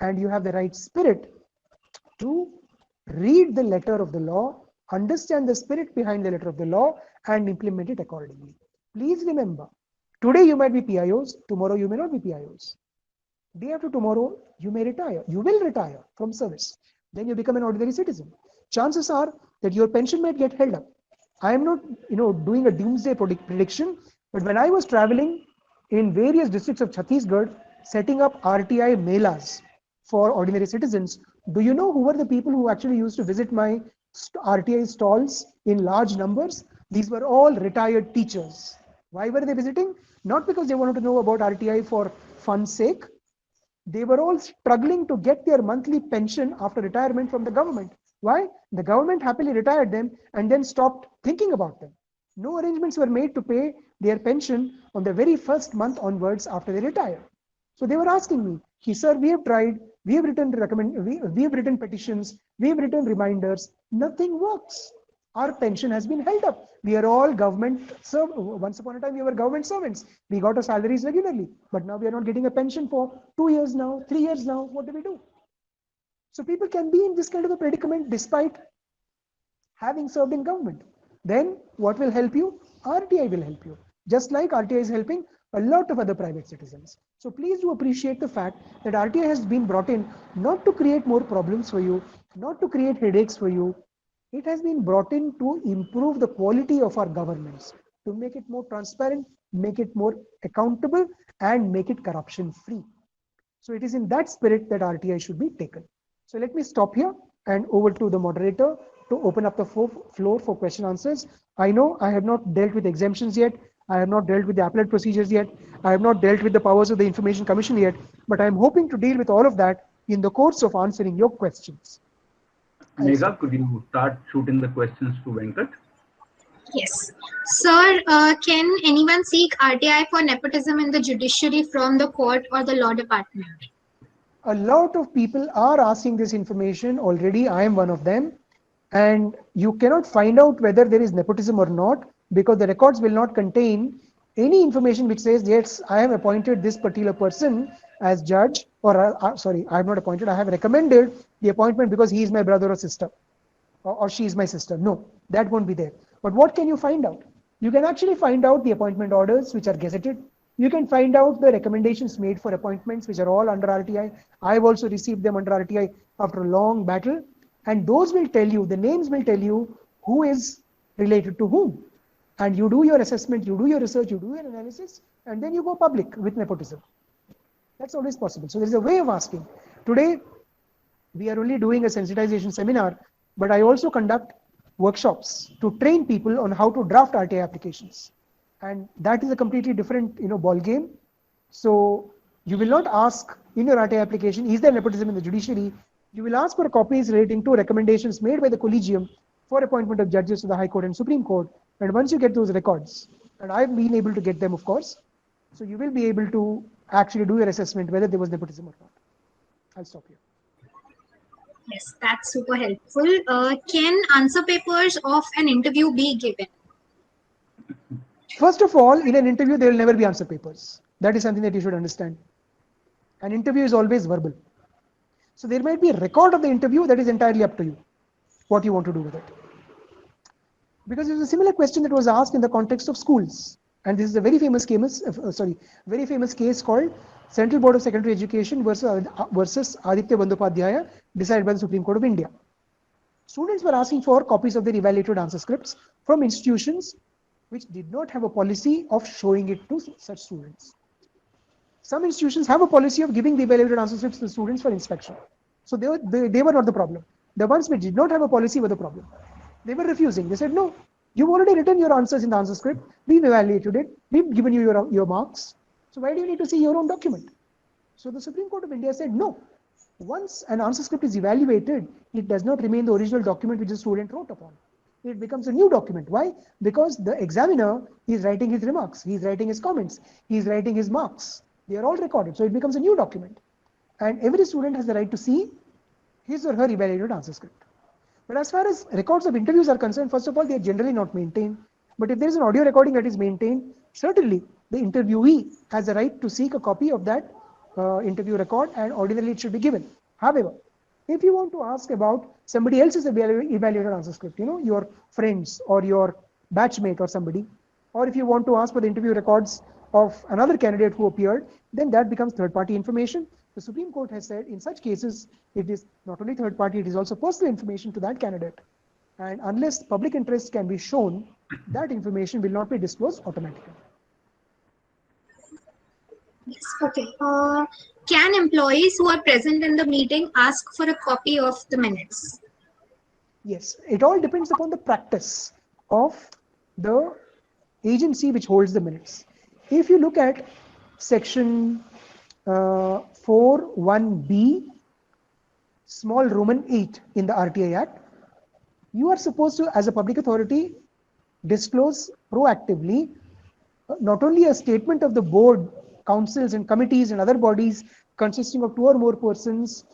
and you have the right spirit to read the letter of the law, understand the spirit behind the letter of the law, and implement it accordingly. Please remember, today you might be PIOs, tomorrow you may not be PIOs. Day after tomorrow, you may retire. You will retire from service. Then you become an ordinary citizen. Chances are that your pension might get held up. I am not, doing a doomsday prediction, but when I was traveling in various districts of Chhattisgarh, setting up RTI melas for ordinary citizens, do you know who were the people who actually used to visit my RTI stalls in large numbers? These were all retired teachers. Why were they visiting? Not because they wanted to know about RTI for fun's sake. They were all struggling to get their monthly pension after retirement from the government. Why? The government happily retired them and then stopped thinking about them. No arrangements were made to pay their pension on the very first month onwards after they retire. So they were asking me, sir, we have tried, we have written petitions, we have written reminders, nothing works. Our pension has been held up. We are all government once upon a time we were government servants. We got our salaries regularly, but now we are not getting a pension for 2 years now, 3 years now. What do we do? So people can be in this kind of a predicament despite having served in government. Then what will help you? RTI will help you. Just like RTI is helping a lot of other private citizens. So please do appreciate the fact that RTI has been brought in not to create more problems for you, not to create headaches for you. It has been brought in to improve the quality of our governments, to make it more transparent, make it more accountable, and make it corruption free. So it is in that spirit that RTI should be taken. So let me stop here and over to the moderator to open up the floor for question answers. I know I have not dealt with exemptions yet. I have not dealt with the appellate procedures yet. I have not dealt with the powers of the Information Commission yet, but I am hoping to deal with all of that in the course of answering your questions. Megha, could you start shooting the questions to Venkat? Yes. Sir, can anyone seek RTI for nepotism in the judiciary from the court or the law department? A lot of people are asking this information already. I am one of them. And you cannot find out whether there is nepotism or not, because the records will not contain any information which says, yes, I have appointed this particular person as judge, or sorry, I have not appointed, I have recommended the appointment because he is my brother or sister, or she is my sister. No, that won't be there. But what can you find out? You can actually find out the appointment orders which are gazetted. You can find out the recommendations made for appointments which are all under RTI. I've also received them under RTI after a long battle. And those will tell you, the names will tell you who is related to whom. And you do your assessment, you do your research, you do your analysis, and then you go public with nepotism. That's always possible. So there's a way of asking. Today, we are only doing a sensitization seminar, but I also conduct workshops to train people on how to draft RTI applications. And that is a completely different, ball game. So you will not ask in your RTI application, is there nepotism in the judiciary? You will ask for copies relating to recommendations made by the collegium for appointment of judges to the High Court and Supreme Court. And once you get those records, and I've been able to get them, of course, so you will be able to actually do your assessment whether there was nepotism or not. I'll stop here. Yes, that's super helpful. Can answer papers of an interview be given? First of all, in an interview, there will never be answer papers. That is something that you should understand. An interview is always verbal. So there might be a record of the interview that is entirely up to you, what you want to do with it. Because there's a similar question that was asked in the context of schools. And this is a very famous case called Central Board of Secondary Education versus Aditya Bandyopadhyaya, decided by the Supreme Court of India. Students were asking for copies of their evaluated answer scripts from institutions which did not have a policy of showing it to such students. Some institutions have a policy of giving the evaluated answer scripts to students for inspection. So they were not the problem. The ones which did not have a policy were the problem. They were refusing. They said, no, you've already written your answers in the answer script. We've evaluated it. We've given you your marks. So why do you need to see your own document? So the Supreme Court of India said, no. Once an answer script is evaluated, it does not remain the original document which the student wrote upon. It becomes a new document. Why? Because the examiner is writing his remarks. He's writing his comments. He's writing his marks. They are all recorded. So it becomes a new document. And every student has the right to see his or her evaluated answer script. But as far as records of interviews are concerned, first of all, they are generally not maintained. But if there is an audio recording that is maintained, certainly the interviewee has the right to seek a copy of that interview record, and ordinarily it should be given. However, if you want to ask about somebody else's evaluated answer script, your friends or your batchmate or somebody, or if you want to ask for the interview records of another candidate who appeared, then that becomes third-party information. The Supreme Court has said in such cases, it is not only third-party, it is also personal information to that candidate. And unless public interest can be shown, that information will not be disclosed automatically. Yes, okay. Can employees who are present in the meeting ask for a copy of the minutes? Yes, it all depends upon the practice of the agency which holds the minutes. If you look at section 4(1)(b), small Roman 8 in the RTI Act, you are supposed to, as a public authority, disclose proactively not only a statement of the board, councils and committees and other bodies consisting of 2 or more persons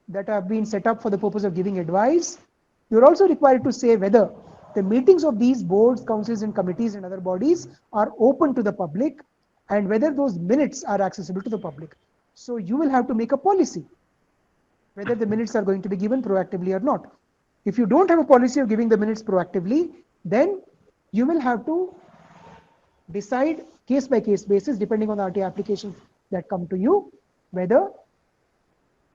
that have been set up for the purpose of giving advice. You're also required to say whether the meetings of these boards, councils and committees and other bodies are open to the public and whether those minutes are accessible to the public. So you will have to make a policy whether the minutes are going to be given proactively or not. If you don't have a policy of giving the minutes proactively, then you will have to decide case by case basis, depending on the RTI applications that come to you, whether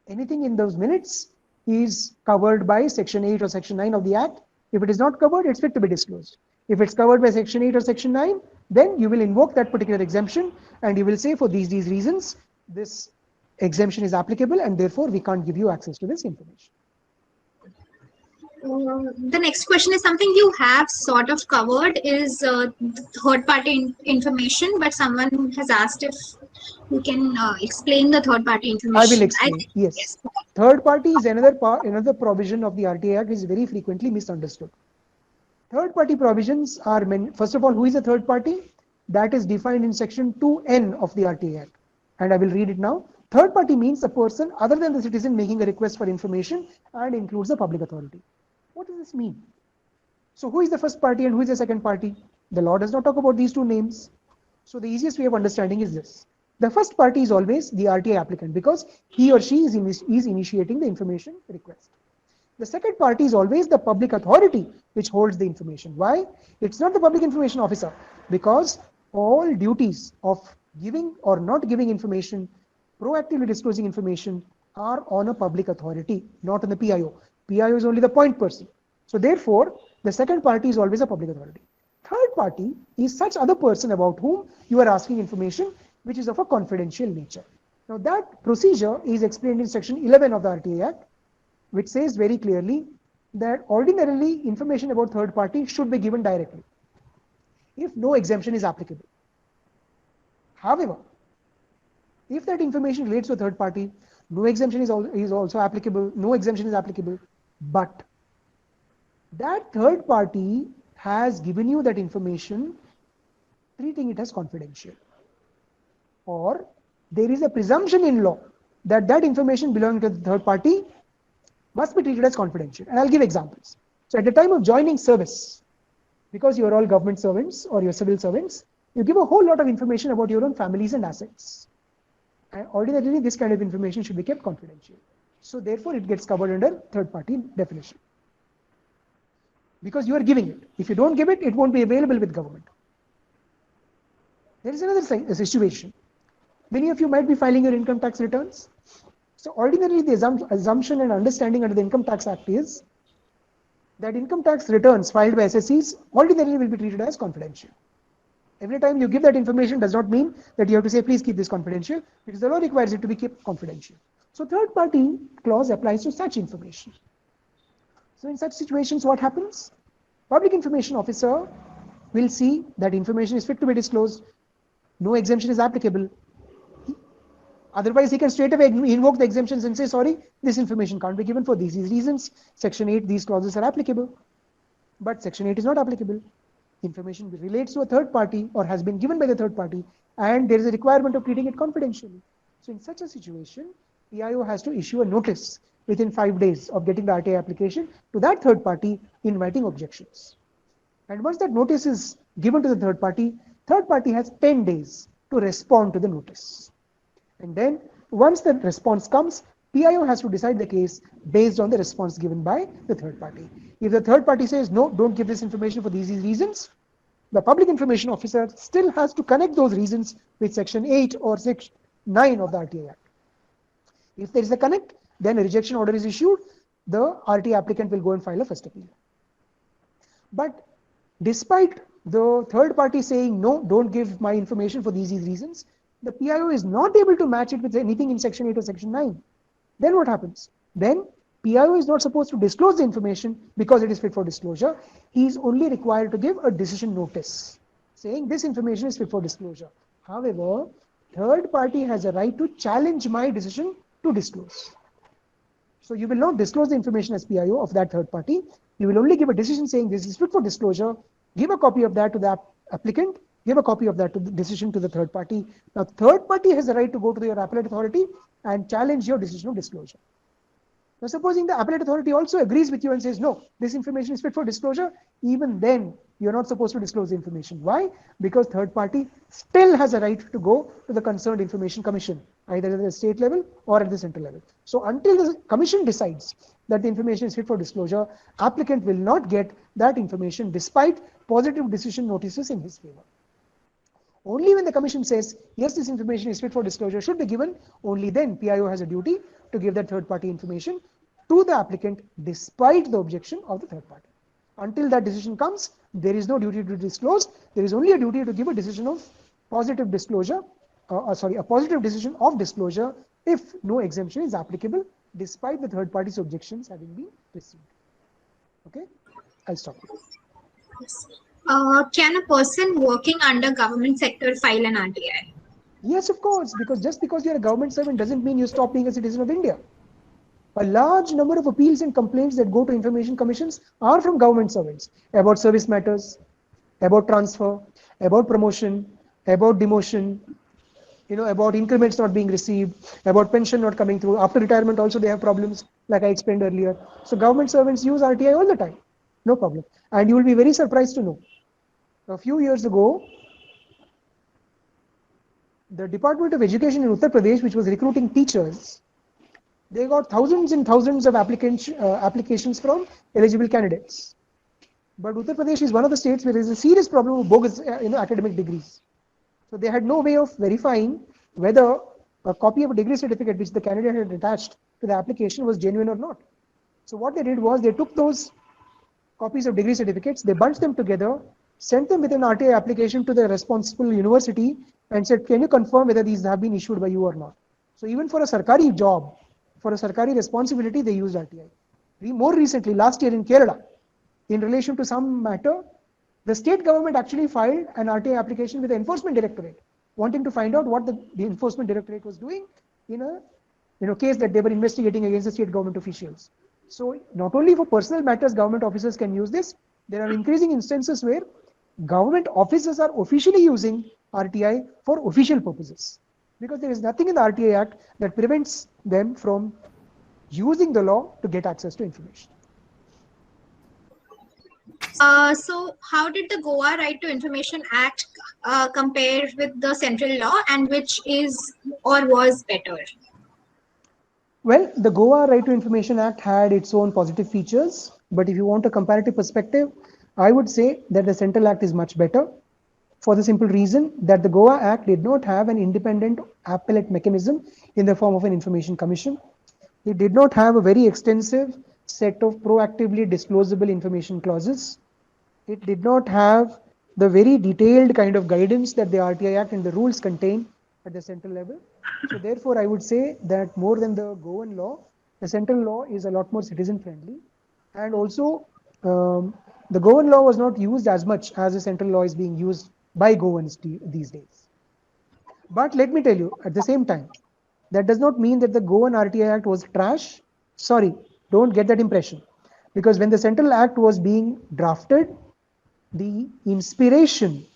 anything in those minutes is covered by section 8 or section 9 of the Act. If it is not covered, it's fit to be disclosed. If it's covered by section 8 or section 9, then you will invoke that particular exemption and you will say for these reasons, this exemption is applicable and therefore we can't give you access to this information. The next question is something you have sort of covered, is third-party information, but someone has asked if you can explain the third-party information. I will explain. Yes. Third party is another provision of the RTI Act, which is very frequently misunderstood. Third party provisions are, first of all, who is a third party? That is defined in section 2N of the RTA Act. And I will read it now. Third party means a person other than the citizen making a request for information and includes a public authority. What does this mean? So who is the first party and who is the second party? The law does not talk about these two names. So the easiest way of understanding is this. The first party is always the RTA applicant because he or she is initiating the information request. The second party is always the public authority which holds the information. Why? It's not the public information officer, because all duties of giving or not giving information, proactively disclosing information, are on a public authority, not on the PIO. PIO is only the point person. So therefore, the second party is always a public authority. Third party is such other person about whom you are asking information which is of a confidential nature. Now that procedure is explained in section 11 of the RTA Act, which says very clearly that ordinarily information about third party should be given directly if no exemption is applicable. However, if that information relates to a third party, no exemption is also applicable, no exemption is applicable, but that third party has given you that information treating it as confidential, or there is a presumption in law that that information belonging to the third party must be treated as confidential. And I'll give examples. So at the time of joining service, because you're all government servants or you're civil servants, you give a whole lot of information about your own families and assets. And ordinarily, this kind of information should be kept confidential. So therefore, it gets covered under third party definition. Because you are giving it. If you don't give it, it won't be available with government. There is another situation. Many of you might be filing your income tax returns. So ordinarily, the assumption and understanding under the Income Tax Act is that income tax returns filed by SSCs ordinarily will be treated as confidential. Every time you give that information does not mean that you have to say, please keep this confidential, because the law requires it to be kept confidential. So third party clause applies to such information. So in such situations, what happens? Public information officer will see that information is fit to be disclosed, no exemption is applicable. Otherwise, he can straight away invoke the exemptions and say, sorry, this information can't be given for these reasons. Section 8, these clauses are applicable. But Section 8 is not applicable. Information relates to a third party or has been given by the third party, and there is a requirement of treating it confidentially. So in such a situation, PIO has to issue a notice within 5 days of getting the RTA application to that third party inviting objections. And once that notice is given to the third party has 10 days to respond to the notice. And then once the response comes, PIO has to decide the case based on the response given by the third party. If the third party says, no, don't give this information for these reasons, the public information officer still has to connect those reasons with Section 8 or Section 9 of the RTA Act. If there is a connect, then a rejection order is issued, the RTA applicant will go and file a first appeal. But despite the third party saying, no, don't give my information for these reasons, the PIO is not able to match it with anything in Section 8 or Section 9. Then what happens? Then PIO is not supposed to disclose the information because it is fit for disclosure. He is only required to give a decision notice saying this information is fit for disclosure. However, third party has a right to challenge my decision to disclose. So you will not disclose the information as PIO of that third party. You will only give a decision saying this is fit for disclosure, give a copy of that to the applicant, give a copy of that to the decision to the third party. Now, third party has the right to go to your appellate authority and challenge your decision of disclosure. Now, supposing the appellate authority also agrees with you and says, no, this information is fit for disclosure, even then you're not supposed to disclose the information. Why? Because third party still has a right to go to the concerned information commission, either at the state level or at the central level. So until the commission decides that the information is fit for disclosure, applicant will not get that information despite positive decision notices in his favor. Only when the commission says, yes, this information is fit for disclosure, should be given, only then PIO has a duty to give that third party information to the applicant despite the objection of the third party. Until that decision comes, there is no duty to disclose. There is only a duty to give a decision of positive disclosure, a positive decision of disclosure if no exemption is applicable despite the third party's objections having been received. Okay, I'll stop here. Can a person working under government sector file an RTI? Yes, of course, because just because you're a government servant doesn't mean you stop being a citizen of India. A large number of appeals and complaints that go to information commissions are from government servants about service matters, about transfer, about promotion, about demotion, about increments not being received, about pension not coming through. After retirement also they have problems, like I explained earlier. So government servants use RTI all the time, no problem. And you will be very surprised to know, a few years ago, the Department of Education in Uttar Pradesh, which was recruiting teachers, they got thousands and thousands of applications from eligible candidates. But Uttar Pradesh is one of the states where there is a serious problem of bogus academic degrees. So they had no way of verifying whether a copy of a degree certificate which the candidate had attached to the application was genuine or not. So what they did was they took those copies of degree certificates, they bunched them together, sent them with an RTI application to the responsible university and said, can you confirm whether these have been issued by you or not? So even for a Sarkari job, for a Sarkari responsibility, they used RTI. More recently, last year in Kerala, in relation to some matter, the state government actually filed an RTI application with the Enforcement Directorate, wanting to find out what the Enforcement Directorate was doing in a case that they were investigating against the state government officials. So not only for personal matters, government officers can use this. There are increasing instances where government officers are officially using RTI for official purposes, because there is nothing in the RTI Act that prevents them from using the law to get access to information. So how did the Goa Right to Information Act compare with the central law, and which is or was better? Well, the Goa Right to Information Act had its own positive features, but if you want a comparative perspective, I would say that the Central Act is much better, for the simple reason that the Goa Act did not have an independent appellate mechanism in the form of an information commission. It did not have a very extensive set of proactively disclosable information clauses. It did not have the very detailed kind of guidance that the RTI Act and the rules contain at the central level. So therefore, I would say that more than the Goan law, the central law is a lot more citizen friendly. And also, the Goan law was not used as much as the central law is being used by Goans these days. But let me tell you, at the same time, that does not mean that the Goan RTI Act was trash. Sorry, don't get that impression. Because when the Central Act was being drafted, the inspiration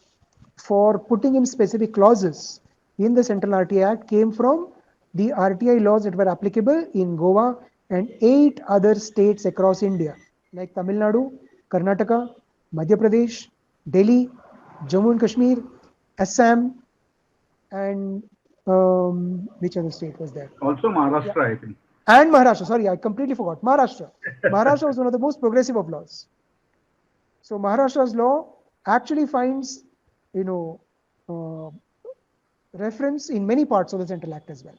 for putting in specific clauses in the Central RTI Act came from the RTI laws that were applicable in Goa and 8 other states across India, like Tamil Nadu, Karnataka, Madhya Pradesh, Delhi, Jammu and Kashmir, Assam, and which other state was there? Also Maharashtra, Yeah. I think. And Maharashtra, sorry, I completely forgot. Maharashtra. Maharashtra was one of the most progressive of laws. So Maharashtra's law actually finds, reference in many parts of the Central Act as well.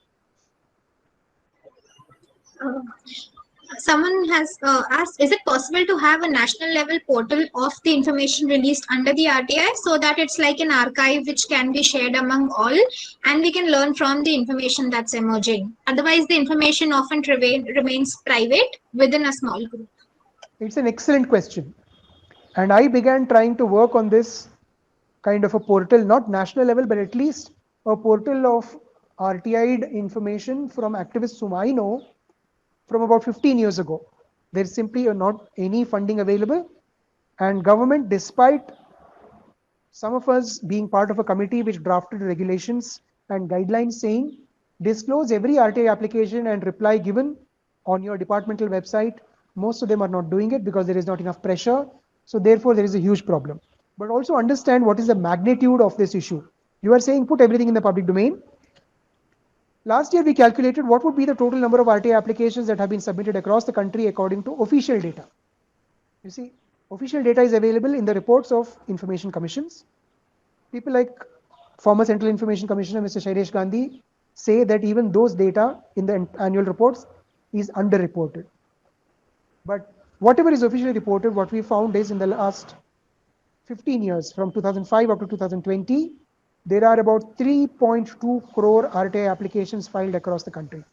Someone has asked, is it possible to have a national level portal of the information released under the RTI, so that it's like an archive which can be shared among all and we can learn from the information that's emerging? Otherwise, the information often remains private within a small group. It's an excellent question. And I began trying to work on this kind of a portal, not national level, but at least a portal of RTI'd information from activists whom I know from about 15 years ago. There's simply not any funding available, and government, despite some of us being part of a committee which drafted regulations and guidelines saying disclose every RTI application and reply given on your departmental website, most of them are not doing it because there is not enough pressure. So therefore there is a huge problem. But also understand what is the magnitude of this issue. You are saying put everything in the public domain. Last year we calculated what would be the total number of RTI applications that have been submitted across the country according to official data. You see, official data is available in the reports of information commissions. People like former Central Information Commissioner Mr. Shailesh Gandhi say that even those data in the annual reports is underreported. But whatever is officially reported, what we found is in the last 15 years, from 2005 up to 2020, there are about 3.2 crore RTI applications filed across the country.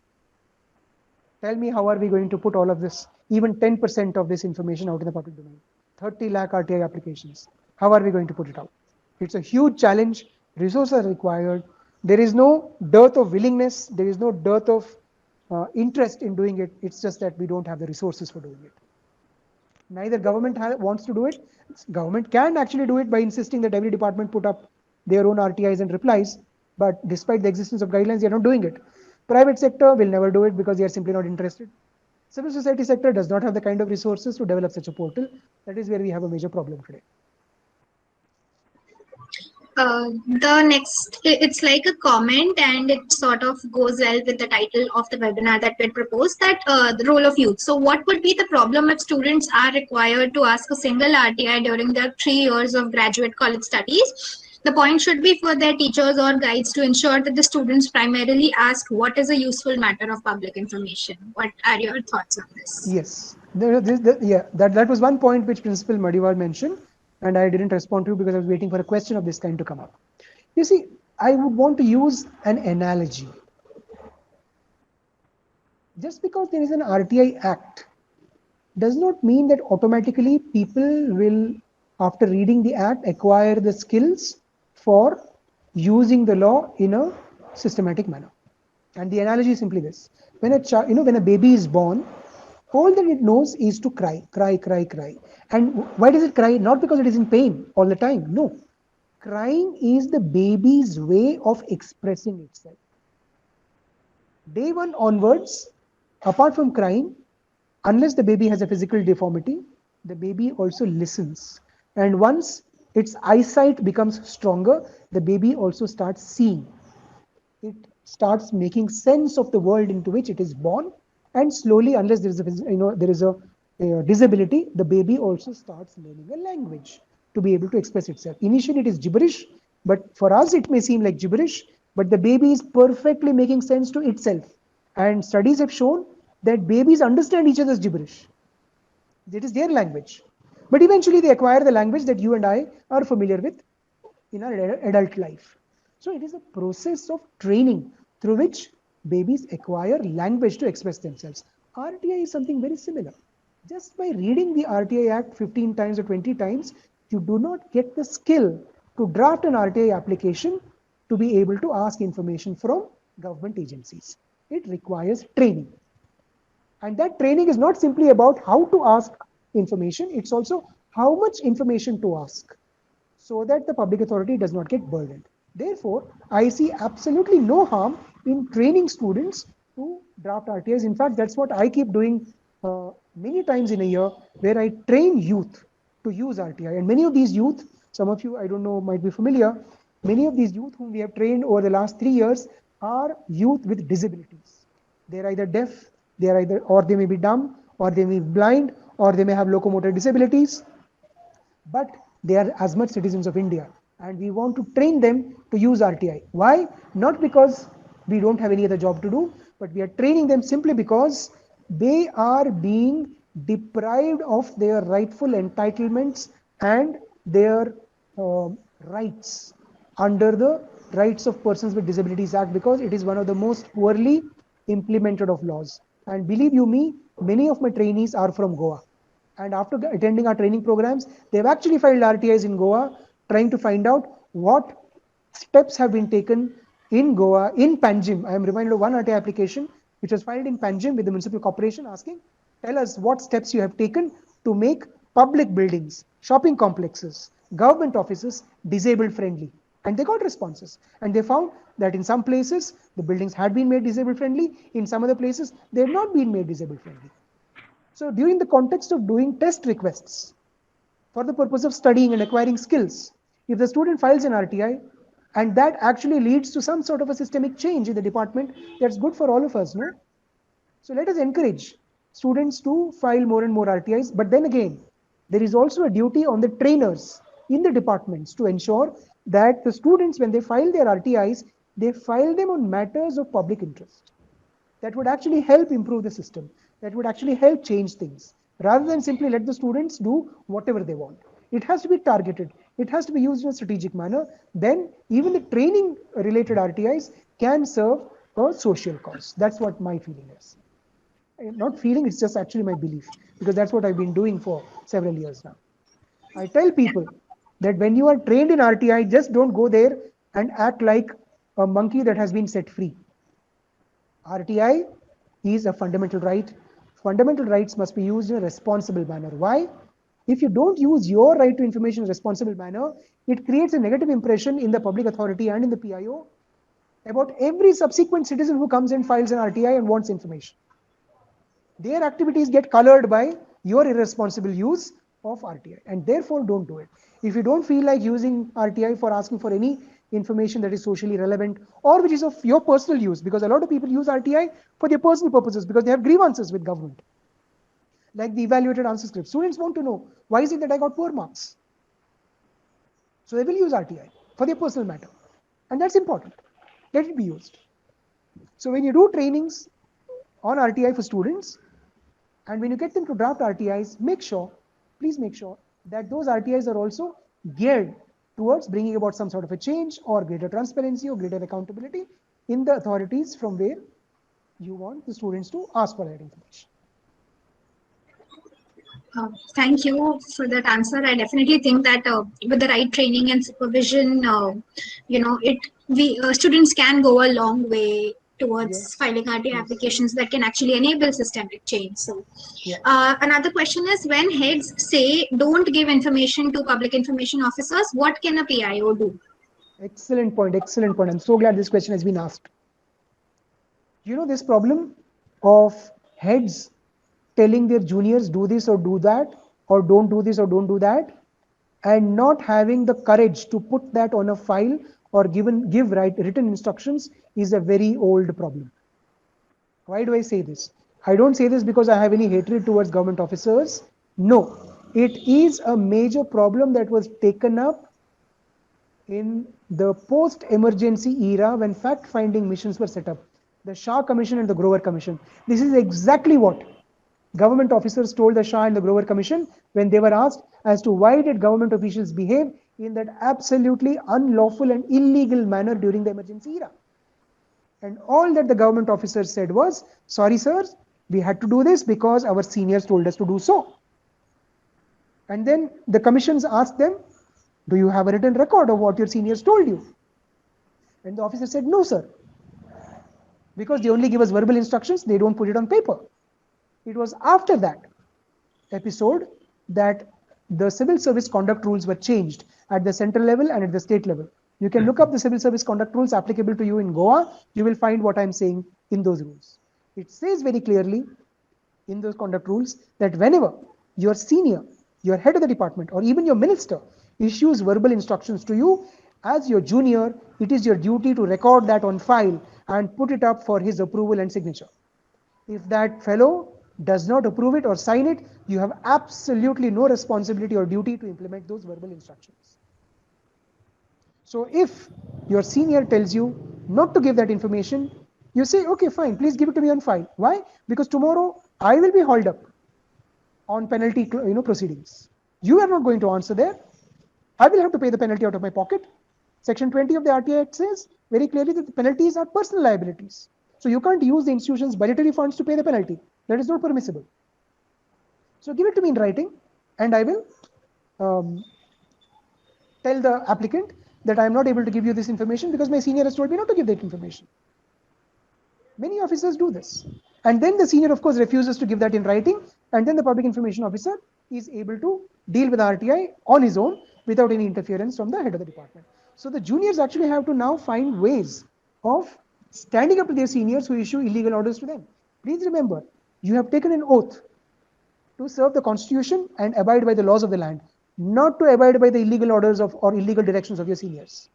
Tell me, how are we going to put all of this, even 10% of this information out in the public domain? 30 lakh RTI applications. How are we going to put it out? It's a huge challenge. Resources are required. There is no dearth of willingness. There is no dearth of interest in doing it. It's just that we don't have the resources for doing it. Neither government wants to do it. Government can actually do it by insisting that every department put up their own RTIs and replies. But despite the existence of guidelines, they are not doing it. Private sector will never do it because they are simply not interested. Civil society sector does not have the kind of resources to develop such a portal. That is where we have a major problem today. The next, it's like a comment and it sort of goes well with the title of the webinar that we had proposed, that the role of youth. So what would be the problem if students are required to ask a single RTI during their 3 years of graduate college studies? The point should be for their teachers or guides to ensure that the students primarily ask what is a useful matter of public information. What are your thoughts on this? Yes, that was one point which Principal Madiwal mentioned, and I didn't respond to because I was waiting for a question of this kind to come up. You see, I would want to use an analogy. Just because there is an RTI Act does not mean that automatically people will, after reading the Act, acquire the skills for using the law in a systematic manner. And the analogy is simply this: when a baby is born, all that it knows is to cry, cry, cry, cry. And why does it cry? Not because it is in pain all the time. No. Crying is the baby's way of expressing itself. Day one onwards, apart from crying, unless the baby has a physical deformity, the baby also listens. And once its eyesight becomes stronger, the baby also starts seeing. It starts making sense of the world into which it is born, and slowly, unless there is a disability, the baby also starts learning a language to be able to express itself. Initially it is gibberish, but for us it may seem like gibberish, but the baby is perfectly making sense to itself. And studies have shown that babies understand each other's gibberish. It is their language. But eventually they acquire the language that you and I are familiar with in our adult life. So it is a process of training through which babies acquire language to express themselves. RTI is something very similar. Just by reading the RTI Act 15 times or 20 times, you do not get the skill to draft an RTI application to be able to ask information from government agencies. It requires training. And that training is not simply about how to ask information, it's also how much information to ask, so that the public authority does not get burdened. Therefore, I see absolutely no harm in training students to draft RTIs. In fact, that's what I keep doing many times in a year, where I train youth to use RTI. And many of these youth, some of you, I don't know, might be familiar, many of these youth whom we have trained over the last 3 years are youth with disabilities. They're either deaf, or they may be dumb, or they may be blind, or they may have locomotor disabilities, but they are as much citizens of India. And we want to train them to use RTI. Why? Not because we don't have any other job to do, but we are training them simply because they are being deprived of their rightful entitlements and their rights under the Rights of Persons with Disabilities Act, because it is one of the most poorly implemented of laws. And believe you me, many of my trainees are from Goa. And after attending our training programs, they've actually filed RTIs in Goa, trying to find out what steps have been taken in Goa, in Panjim. I am reminded of one RTI application which was filed in Panjim with the municipal corporation, asking, tell us what steps you have taken to make public buildings, shopping complexes, government offices disabled friendly. And they got responses. And they found that in some places, the buildings had been made disabled friendly. In some other places, they had not been made disabled friendly. So during the context of doing test requests for the purpose of studying and acquiring skills, if the student files an RTI and that actually leads to some sort of a systemic change in the department, that's good for all of us, no? So let us encourage students to file more and more RTIs. But then again, there is also a duty on the trainers in the departments to ensure that the students, when they file their RTIs, they file them on matters of public interest. That would actually help improve the system. That would actually help change things, rather than simply let the students do whatever they want. It has to be targeted. It has to be used in a strategic manner. Then even the training related RTIs can serve a social cause. That's what my feeling is. Not feeling, it's just actually my belief, because that's what I've been doing for several years now. I tell people that when you are trained in RTI, just don't go there and act like a monkey that has been set free. RTI is a fundamental right. Fundamental rights must be used in a responsible manner. Why? If you don't use your right to information in a responsible manner, it creates a negative impression in the public authority and in the PIO about every subsequent citizen who comes and files an RTI and wants information. Their activities get colored by your irresponsible use of RTI, and therefore don't do it. If you don't feel like using RTI for asking for any information that is socially relevant or which is of your personal use, because a lot of people use RTI for their personal purposes because they have grievances with government, like the evaluated answer script. Students want to know, why is it that I got poor marks? So they will use RTI for their personal matter, and that's important. Let it be used. So when you do trainings on RTI for students, and when you get them to draft RTIs, please make sure that those RTIs are also geared towards bringing about some sort of a change or greater transparency or greater accountability in the authorities from where you want the students to ask for that information. Thank you for that answer. I definitely think that with the right training and supervision, students can go a long way towards filing RTI applications that can actually enable systemic change. So, another question is, when heads say don't give information to public information officers, what can a PIO do? Excellent point. Excellent point. I'm so glad this question has been asked. You know, this problem of heads telling their juniors do this or do that, or don't do this or don't do that, and not having the courage to put that on a file or give written instructions is a very old problem. Why do I say this? I don't say this because I have any hatred towards government officers. No, it is a major problem that was taken up in the post-emergency era when fact-finding missions were set up. The Shah Commission and the Grover Commission. This is exactly what government officers told the Shah and the Grover Commission when they were asked as to why did government officials behave in that absolutely unlawful and illegal manner during the emergency era. And all that the government officers said was, sorry sirs, we had to do this because our seniors told us to do so. And then the commissions asked them, do you have a written record of what your seniors told you? And the officer said, no sir. Because they only give us verbal instructions, they don't put it on paper. It was after that episode that the civil service conduct rules were changed at the central level and at the state level. You can look up the civil service conduct rules applicable to you in Goa. You will find what I'm saying in those rules. It says very clearly in those conduct rules that whenever your senior, your head of the department, or even your minister issues verbal instructions to you, as your junior, it is your duty to record that on file and put it up for his approval and signature. If that fellow does not approve it or sign it, you have absolutely no responsibility or duty to implement those verbal instructions. So if your senior tells you not to give that information, you say, okay, fine, please give it to me on file. Why? Because tomorrow I will be hauled up on penalty proceedings. You are not going to answer there. I will have to pay the penalty out of my pocket. Section 20 of the RTI Act says very clearly that the penalties are personal liabilities. So you can't use the institution's budgetary funds to pay the penalty. That is not permissible. So give it to me in writing, and I will tell the applicant that I am not able to give you this information because my senior has told me not to give that information. Many officers do this. And then the senior, of course, refuses to give that in writing, and then the public information officer is able to deal with RTI on his own without any interference from the head of the department. So the juniors actually have to now find ways of standing up to their seniors who issue illegal orders to them. Please remember, you have taken an oath to serve the constitution and abide by the laws of the land, not to abide by the illegal orders of or illegal directions of your seniors.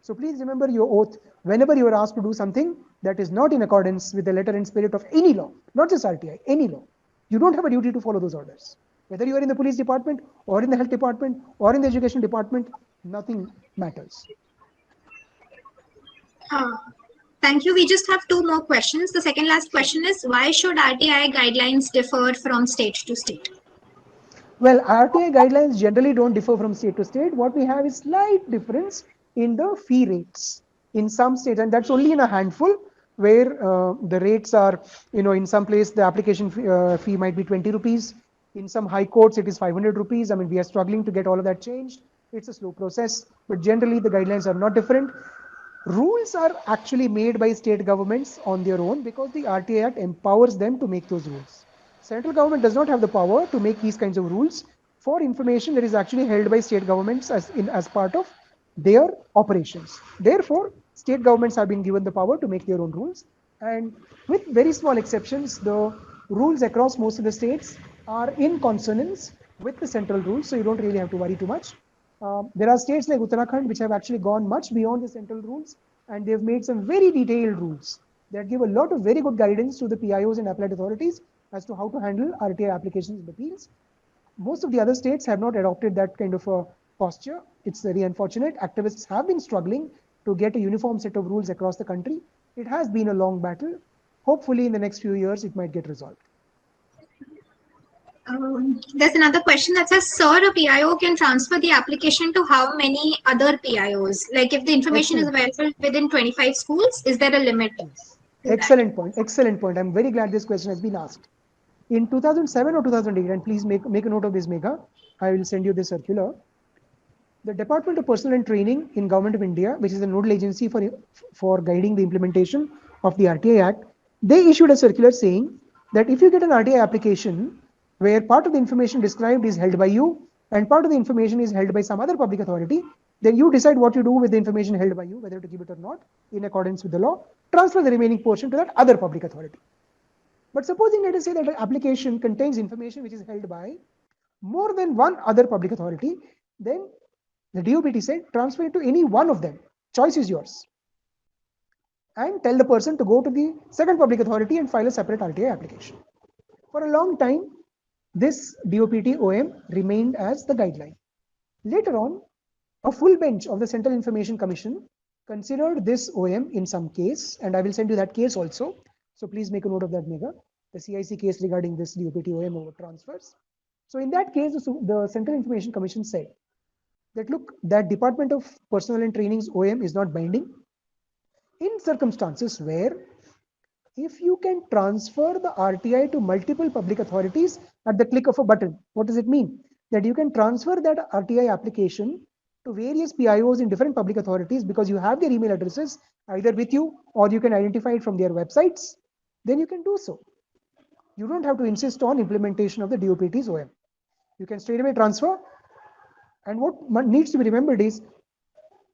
So please remember your oath whenever you are asked to do something that is not in accordance with the letter and spirit of any law, not just RTI, any law. You don't have a duty to follow those orders. Whether you are in the police department or in the health department or in the education department, nothing matters. Thank you. We just have two more questions. The second last question is, why should RTI guidelines differ from state to state? Well, RTI guidelines generally don't differ from state to state. What we have is slight difference in the fee rates in some states, and that's only in a handful where the rates are, in some place the application fee might be 20 rupees. In some high courts, it is 500 rupees. I mean, we are struggling to get all of that changed. It's a slow process, but generally the guidelines are not different. Rules are actually made by state governments on their own because the RTI Act empowers them to make those rules. Central government does not have the power to make these kinds of rules for information that is actually held by state governments as part of their operations. Therefore, state governments have been given the power to make their own rules, and with very small exceptions, the rules across most of the states are in consonance with the central rules, so you don't really have to worry too much. There are states like Uttarakhand which have actually gone much beyond the central rules, and they've made some very detailed rules that give a lot of very good guidance to the PIOs and appellate authorities as to how to handle RTI applications and appeals. Most of the other states have not adopted that kind of a posture. It's very unfortunate. Activists have been struggling to get a uniform set of rules across the country. It has been a long battle. Hopefully in the next few years it might get resolved. There's another question that says, sir, a PIO can transfer the application to how many other PIOs? Like if the information is available within 25 schools, is there a limit? Yes. Excellent point. Excellent point. I'm very glad this question has been asked. In 2007 or 2008, and please make a note of this, Megha, I will send you this circular. The Department of Personnel and Training in Government of India, which is a nodal agency for guiding the implementation of the RTI Act, they issued a circular saying that if you get an RTI application where part of the information described is held by you and part of the information is held by some other public authority, then you decide what you do with the information held by you, whether to give it or not, in accordance with the law, transfer the remaining portion to that other public authority. But supposing, let us say that an application contains information which is held by more than one other public authority, then the DOPT said transfer it to any one of them. Choice is yours. And tell the person to go to the second public authority and file a separate RTI application. For a long time, this DOPT OM remained as the guideline. Later on, a full bench of the Central Information Commission considered this OM in some case, and I will send you that case also. So please make a note of that, Megha, the CIC case regarding this DOPT OM over transfers. So in that case, the Central Information Commission said that, look, that Department of Personnel and Training's OM is not binding in circumstances where if you can transfer the RTI to multiple public authorities at the click of a button. What does it mean? That you can transfer that RTI application to various PIOs in different public authorities because you have their email addresses either with you or you can identify it from their websites, then you can do so. You don't have to insist on implementation of the DOPT's OM. You can straight away transfer. And what needs to be remembered is,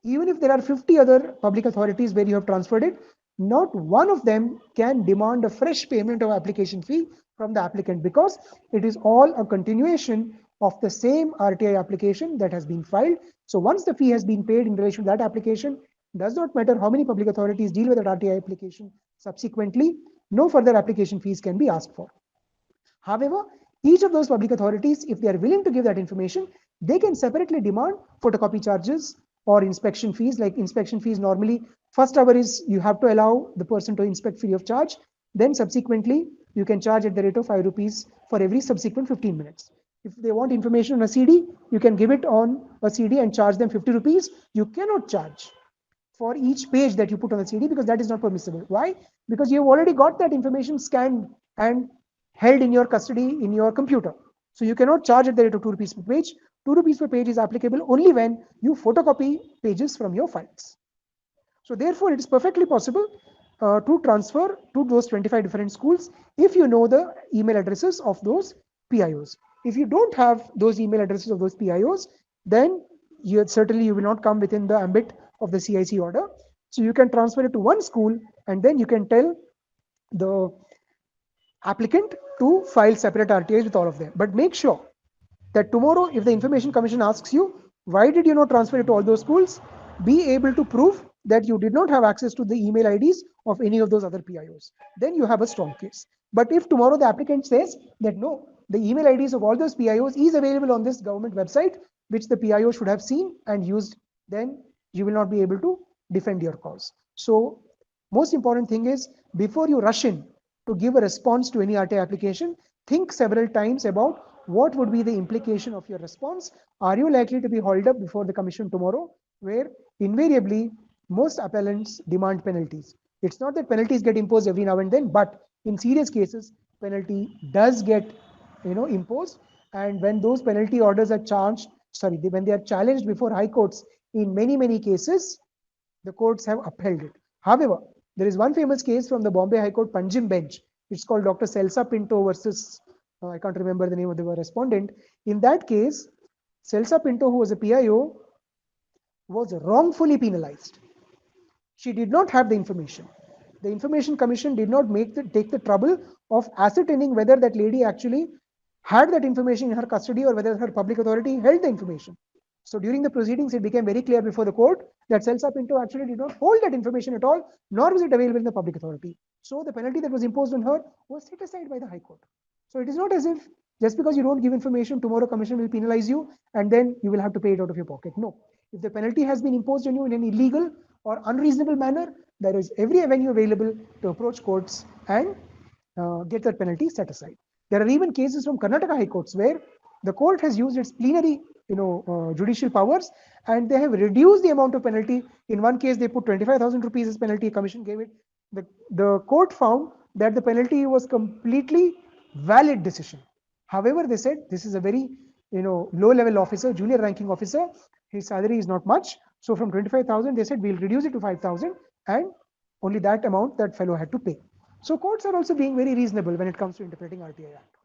even if there are 50 other public authorities where you have transferred it, not one of them can demand a fresh payment of application fee from the applicant because it is all a continuation of the same RTI application that has been filed. So once the fee has been paid in relation to that application, does not matter how many public authorities deal with that RTI application subsequently, no further application fees can be asked for. However, each of those public authorities, if they are willing to give that information, they can separately demand photocopy charges or inspection fees. Like inspection fees, normally first hour is you have to allow the person to inspect free of charge. Then subsequently, you can charge at the rate of 5 rupees for every subsequent 15 minutes. If they want information on a CD, you can give it on a CD and charge them 50 rupees. You cannot charge for each page that you put on the CD because that is not permissible. Why? Because you have already got that information scanned and held in your custody in your computer. So you cannot charge at the rate of 2 rupees per page. 2 rupees per page is applicable only when you photocopy pages from your files. So therefore, it is perfectly possible to transfer to those 25 different schools if you know the email addresses of those PIOs. If you don't have those email addresses of those PIOs, then certainly you will not come within the ambit of the CIC order. So you can transfer it to one school and then you can tell the applicant to file separate RTIs with all of them. But make sure that tomorrow, if the Information Commission asks you, why did you not transfer it to all those schools? Be able to prove that you did not have access to the email IDs of any of those other PIOs. Then you have a strong case. But if tomorrow the applicant says that no, the email IDs of all those PIOs is available on this government website, which the PIO should have seen and used, then you will not be able to defend your cause. So most important thing is, before you rush in to give a response to any RTI application, think several times about what would be the implication of your response. Are you likely to be hauled up before the commission tomorrow, where invariably most appellants demand penalties. It's not that penalties get imposed every now and then, but in serious cases, penalty does get imposed. And when those penalty orders are when they are challenged before high courts, in many cases, The courts have upheld it. However, there is one famous case from the Bombay High Court Panjim bench. It's called Dr. Celsa Pinto versus, I can't remember the name of the respondent. In that case, Celsa Pinto, who was a PIO, was wrongfully penalized. She did not have the information. The Information Commission did not take the trouble of ascertaining whether that lady actually had that information in her custody or whether her public authority held the information. So during the proceedings, it became very clear before the court that Celsa Pinto actually did not hold that information at all, nor was it available in the public authority. So the penalty that was imposed on her was set aside by the High Court. So it is not as if just because you don't give information, tomorrow Commission will penalize you and then you will have to pay it out of your pocket. No. If the penalty has been imposed on you in an illegal or unreasonable manner, there is every avenue available to approach courts and get that penalty set aside. There are even cases from Karnataka High Courts where the court has used its plenary judicial powers and they have reduced the amount of penalty. In one case, they put 25,000 rupees as penalty, Commission gave it. The court found that the penalty was completely valid decision. However, they said this is a very low-level officer, junior ranking officer. His salary is not much. So from 25,000, they said we'll reduce it to 5,000 and only that amount that fellow had to pay. So courts are also being very reasonable when it comes to interpreting RTI Act.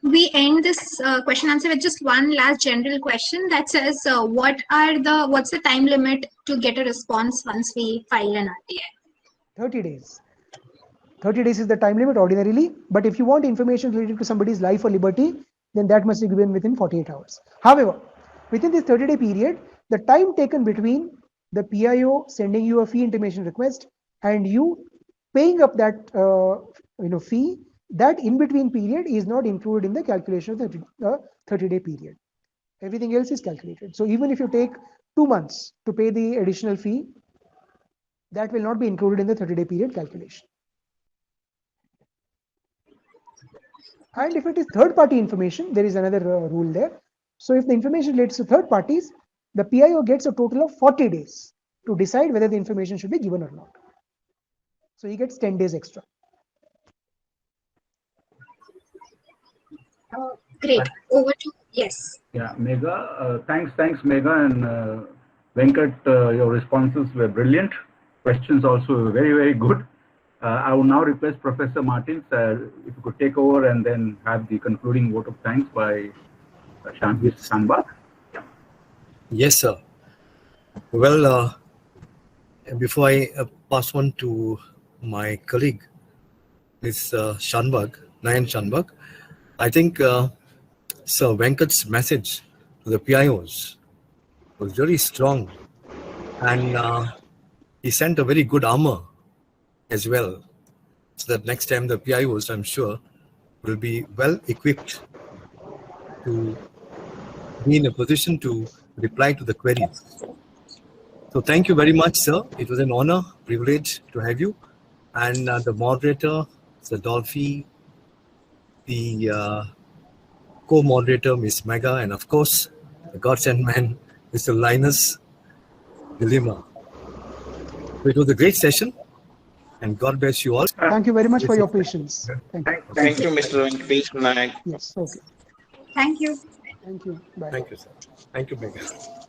We end this question answer with just one last general question that says, what's the time limit to get a response once we file an RTI? 30 days. 30 days is the time limit ordinarily, but if you want information related to somebody's life or liberty, then that must be given within 48 hours. However, within this 30-day period, the time taken between the PIO sending you a fee intimation request and you paying up that fee, that in-between period is not included in the calculation of the 30-day period. Everything else is calculated. So even if you take 2 months to pay the additional fee, that will not be included in the 30-day period calculation. And if it is third-party information, there is another rule there. So if the information relates to third parties, the PIO gets a total of 40 days to decide whether the information should be given or not. So he gets 10 days extra. Great. Over to, yes. Yeah, Megha, thanks Megha and Venkat, your responses were brilliant. Questions also were very, very good. I will now request Professor Martins, if you could take over and then have the concluding vote of thanks by Shanbag. Yes, sir. Well, before I pass on to my colleague, Ms. Nayan Shanbag, I think Sir Venkat's message to the PIOs was very strong, and he sent a very good armor as well, so that next time the PIOs, I'm sure, will be well equipped to be in a position to reply to the queries. So thank you very much, sir. It was an honor, privilege to have you. And the moderator, Sir Dolphy, the co-moderator, Ms. Megha, and of course, the godsend man, Mr. Linus de Lima. So it was a great session, and God bless you all. Thank you very much for your patience. Thank you, Mr. Venkatesh Nayak. Yes, okay. Thank you. Thank you. Bye. Thank you, sir. Thank you, Megha.